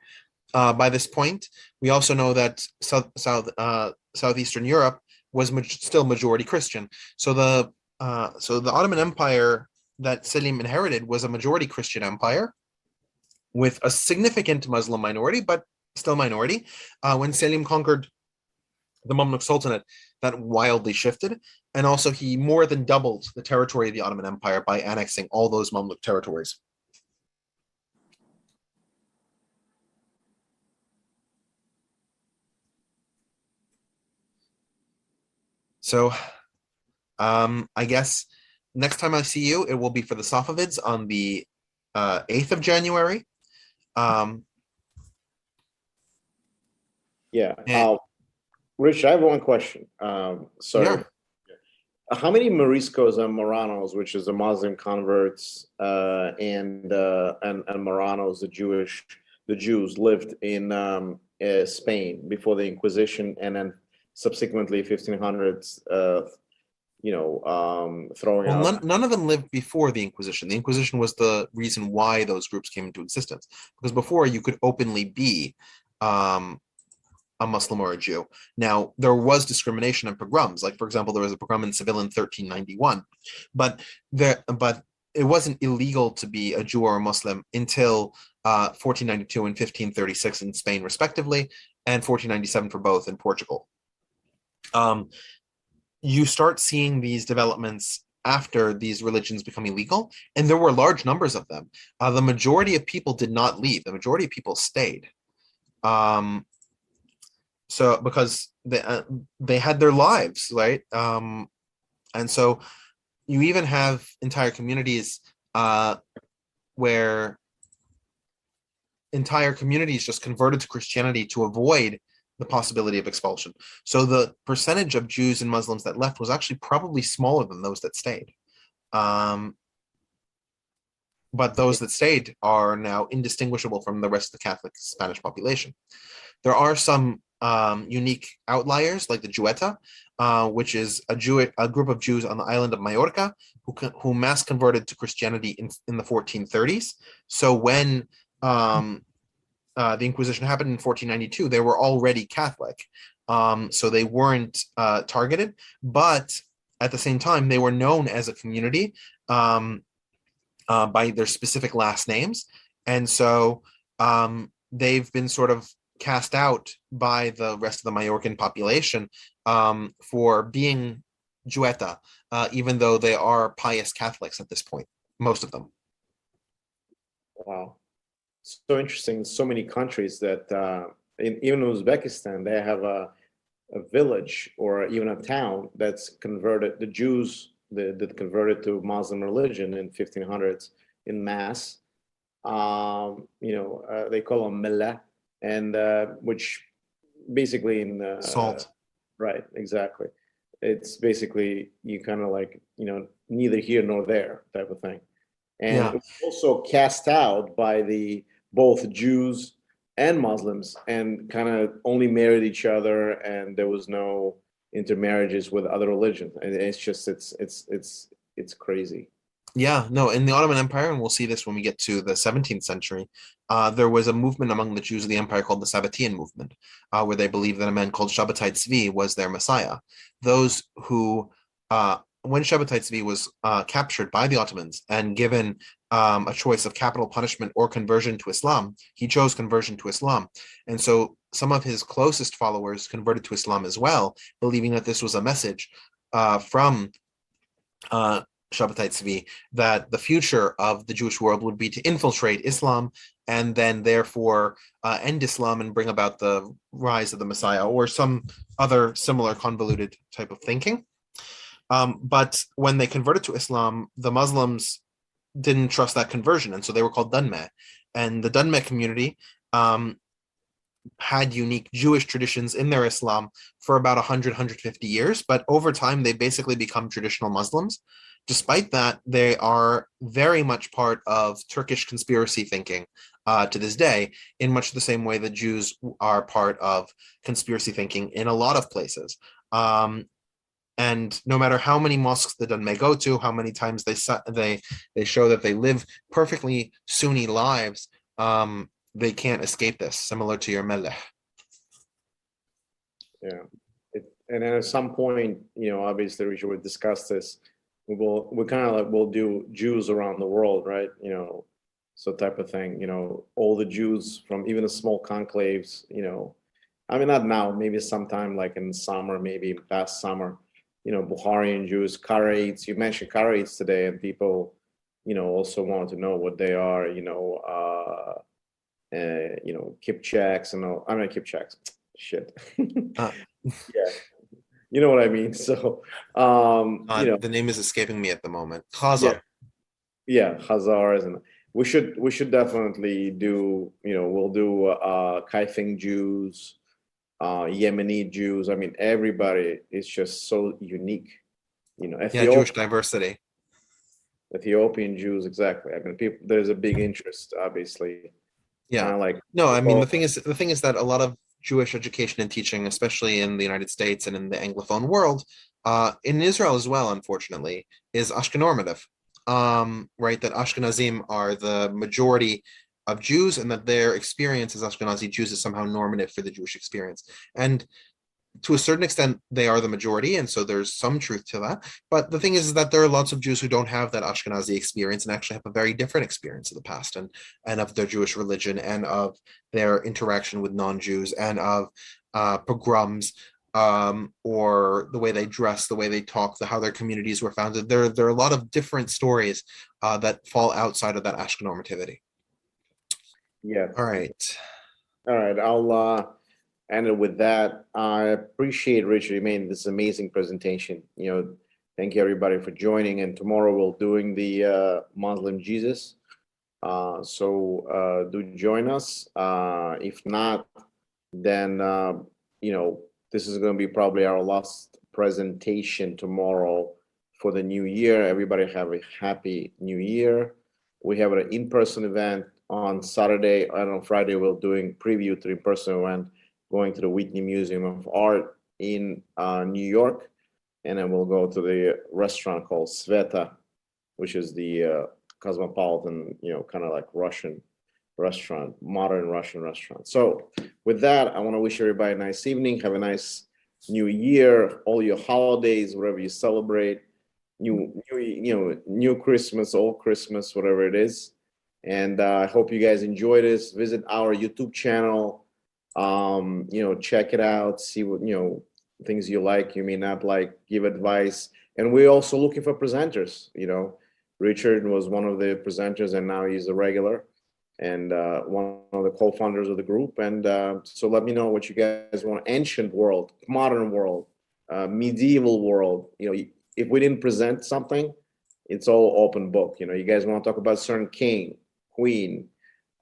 by this point. We also know that Southeastern Europe was still majority Christian. So the Ottoman Empire that Selim inherited was a majority Christian empire with a significant Muslim minority, but still minority. When Selim conquered the Mamluk Sultanate, that wildly shifted. And also he more than doubled the territory of the Ottoman Empire by annexing all those Mamluk territories. So I guess next time I see you, it will be for the Safavids on the 8th of January. Rich, I have one question. Yeah. How many Moriscos and Moranos, which is the Muslim converts, and Moranos, the Jews, lived in Spain before the Inquisition, and then subsequently 1500s, throwing out. None of them lived before the Inquisition. The Inquisition was the reason why those groups came into existence, because before you could openly be a Muslim or a Jew. Now, there was discrimination and pogroms. Like, for example, there was a pogrom in Seville in 1391, but it wasn't illegal to be a Jew or a Muslim until 1492 and 1536 in Spain, respectively, and 1497 for both in Portugal. You start seeing these developments after these religions become illegal, and there were large numbers of them. The majority of people did not leave. The majority of people stayed. So because they had their lives, right? And so you even have entire communities where entire communities just converted to Christianity to avoid the possibility of expulsion. So the percentage of Jews and Muslims that left was actually probably smaller than those that stayed. But those that stayed are now indistinguishable from the rest of the Catholic Spanish population. There are some unique outliers, like the Jueta, which is a group of Jews on the island of Majorca who mass converted to Christianity in the 1430s. So when the Inquisition happened in 1492, they were already Catholic. So they weren't targeted, but at the same time, they were known as a community by their specific last names. And so they've been sort of cast out by the rest of the Majorcan population for being Jueta, even though they are pious Catholics at this point, most of them. Wow. So interesting. So many countries that even in Uzbekistan, they have a village or even a town that's converted, the Jews that converted to Muslim religion in 1500s in mass. They call them millah, and which basically in Salt. Right, exactly. it's basically you kind of like, neither here nor there type of thing. And Yeah. it was also cast out by the both Jews and Muslims, and kind of only married each other, and there was no intermarriages with other religions. And it's just it's crazy. Yeah, no, in the Ottoman Empire, and we'll see this when we get to the 17th century, there was a movement among the Jews of the empire called the Sabbatean movement, where they believed that a man called Shabbatai Tzvi was their Messiah. Those who, when Shabbatai Tzvi was captured by the Ottomans and given a choice of capital punishment or conversion to Islam, he chose conversion to Islam. And so some of his closest followers converted to Islam as well, believing that this was a message from Shabbatai Tzvi, that the future of the Jewish world would be to infiltrate Islam and then therefore end Islam and bring about the rise of the Messiah, or some other similar convoluted type of thinking. But when they converted to Islam, the Muslims didn't trust that conversion, and so they were called Dunmeh. And the Dunmeh community had unique Jewish traditions in their Islam for about 100, 150 years, but over time they basically become traditional Muslims. Despite that, they are very much part of Turkish conspiracy thinking to this day, in much the same way that Jews are part of conspiracy thinking in a lot of places. And no matter how many mosques the Dunmeh go to, how many times they show that they live perfectly Sunni lives, they can't escape this, similar to your Melech. Yeah. And then at some point, obviously we should discuss this. We kind of like we'll do Jews around the world, right? So type of thing. All the Jews from even the small conclaves. I mean, not now. Maybe sometime like in summer, maybe past summer. Bukharian Jews, Karaites. You mentioned Karaites today, and people, also want to know what they are. Kipchaks and all. I mean, Kipchaks. Shit. Yeah. You know what I mean? So, the name is escaping me at the moment. Khazar. Yeah, Khazars, and we should definitely do. We'll do Kaifeng Jews, Yemeni Jews. I mean, everybody is just so unique. Jewish diversity. Ethiopian Jews, exactly. I mean, there's a big interest, obviously. Yeah. Like no, I mean, the thing is that a lot of Jewish education and teaching, especially in the United States and in the Anglophone world, in Israel as well, unfortunately, is Ashkenormative. Right, that Ashkenazim are the majority of Jews, and that their experience as Ashkenazi Jews is somehow normative for the Jewish experience. And to a certain extent, they are the majority, and so there's some truth to that. But the thing is that there are lots of Jews who don't have that Ashkenazi experience and actually have a very different experience of the past and of their Jewish religion and of their interaction with non-Jews and of pogroms, or the way they dress, the way they talk, how their communities were founded. There are a lot of different stories that fall outside of that Ashkenormativity. Yeah. All right. I'll end it with that. I appreciate Richard. You made this amazing presentation. Thank you everybody for joining. And tomorrow we're doing the Muslim Jesus. So do join us. If not, then this is going to be probably our last presentation tomorrow for the new year. Everybody have a happy new year. We have an in-person event on Saturday, and on Friday we're doing preview to the in-person event, going to the Whitney Museum of Art in New York, and then we'll go to the restaurant called Sveta, which is the cosmopolitan, kind of like Russian restaurant, modern Russian restaurant. So with that, I want to wish everybody a nice evening. Have a nice new year, all your holidays, whatever you celebrate, new Christmas, old Christmas, whatever it is. And I hope you guys enjoy this. Visit our YouTube channel. Check it out, see what, things you like, you may not like, give advice. And we're also looking for presenters. Richard was one of the presenters, and now he's a regular and one of the co-founders of the group. And so let me know what you guys want. Ancient world, modern world, medieval world. If we didn't present something, it's all open book. You guys want to talk about certain king, queen.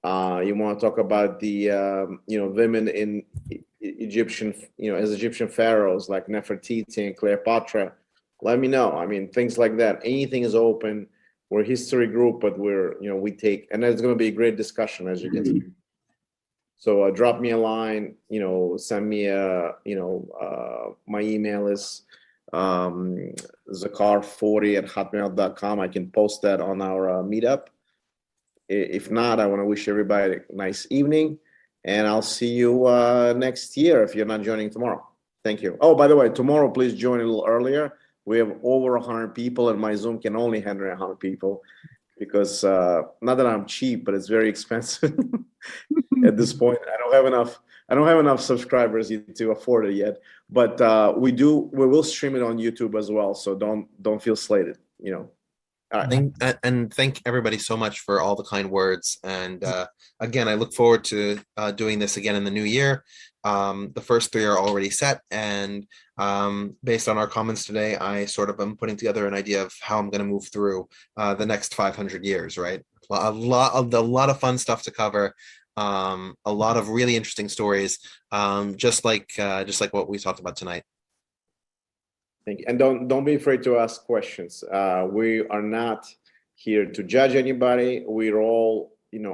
You want to talk about the women in Egyptian, as Egyptian pharaohs like Nefertiti and Cleopatra, let me know. I mean, things like that. Anything is open. We're a history group, but we take, and there's going to be a great discussion, as you can see. So drop me a line, send me my email is zakar40@hotmail.com. I can post that on our meetup. If not, I want to wish everybody a nice evening, and I'll see you next year if you're not joining tomorrow. Thank you. Oh, by the way, tomorrow, please join a little earlier. We have over 100 people, and my Zoom can only handle 100 people because not that I'm cheap, but it's very expensive at this point. I don't have enough subscribers to afford it yet. But we will stream it on YouTube as well. So don't feel slated. All right. And thank everybody so much for all the kind words. And again, I look forward to doing this again in the new year. The first 3 are already set, and based on our comments today, I sort of am putting together an idea of how I'm going to move through the next 500 years. Right, a lot of fun stuff to cover, a lot of really interesting stories, just like what we talked about tonight. Thank you. And don't be afraid to ask questions. We are not here to judge anybody. We're all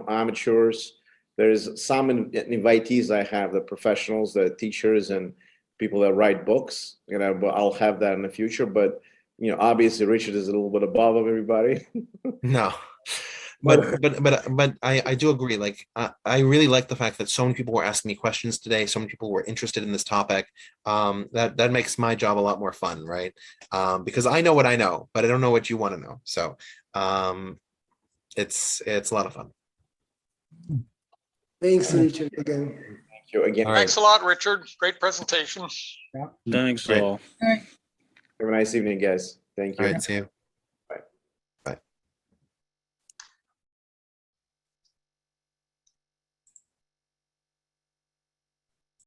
amateurs. There's some invitees I have, the professionals, the teachers, and people that write books. I'll have that in the future. But obviously, Richard is a little bit above everybody. No, but I do agree. Like I really like the fact that so many people were asking me questions today. So many people were interested in this topic. That makes my job a lot more fun, right? Because I know what I know, but I don't know what you want to know. So it's a lot of fun. Thanks, Richard, again. Thank you again. All right. Thanks a lot, Richard. Great presentation. Thanks Great. all. Have a nice evening, guys. Thank you. All right, see you.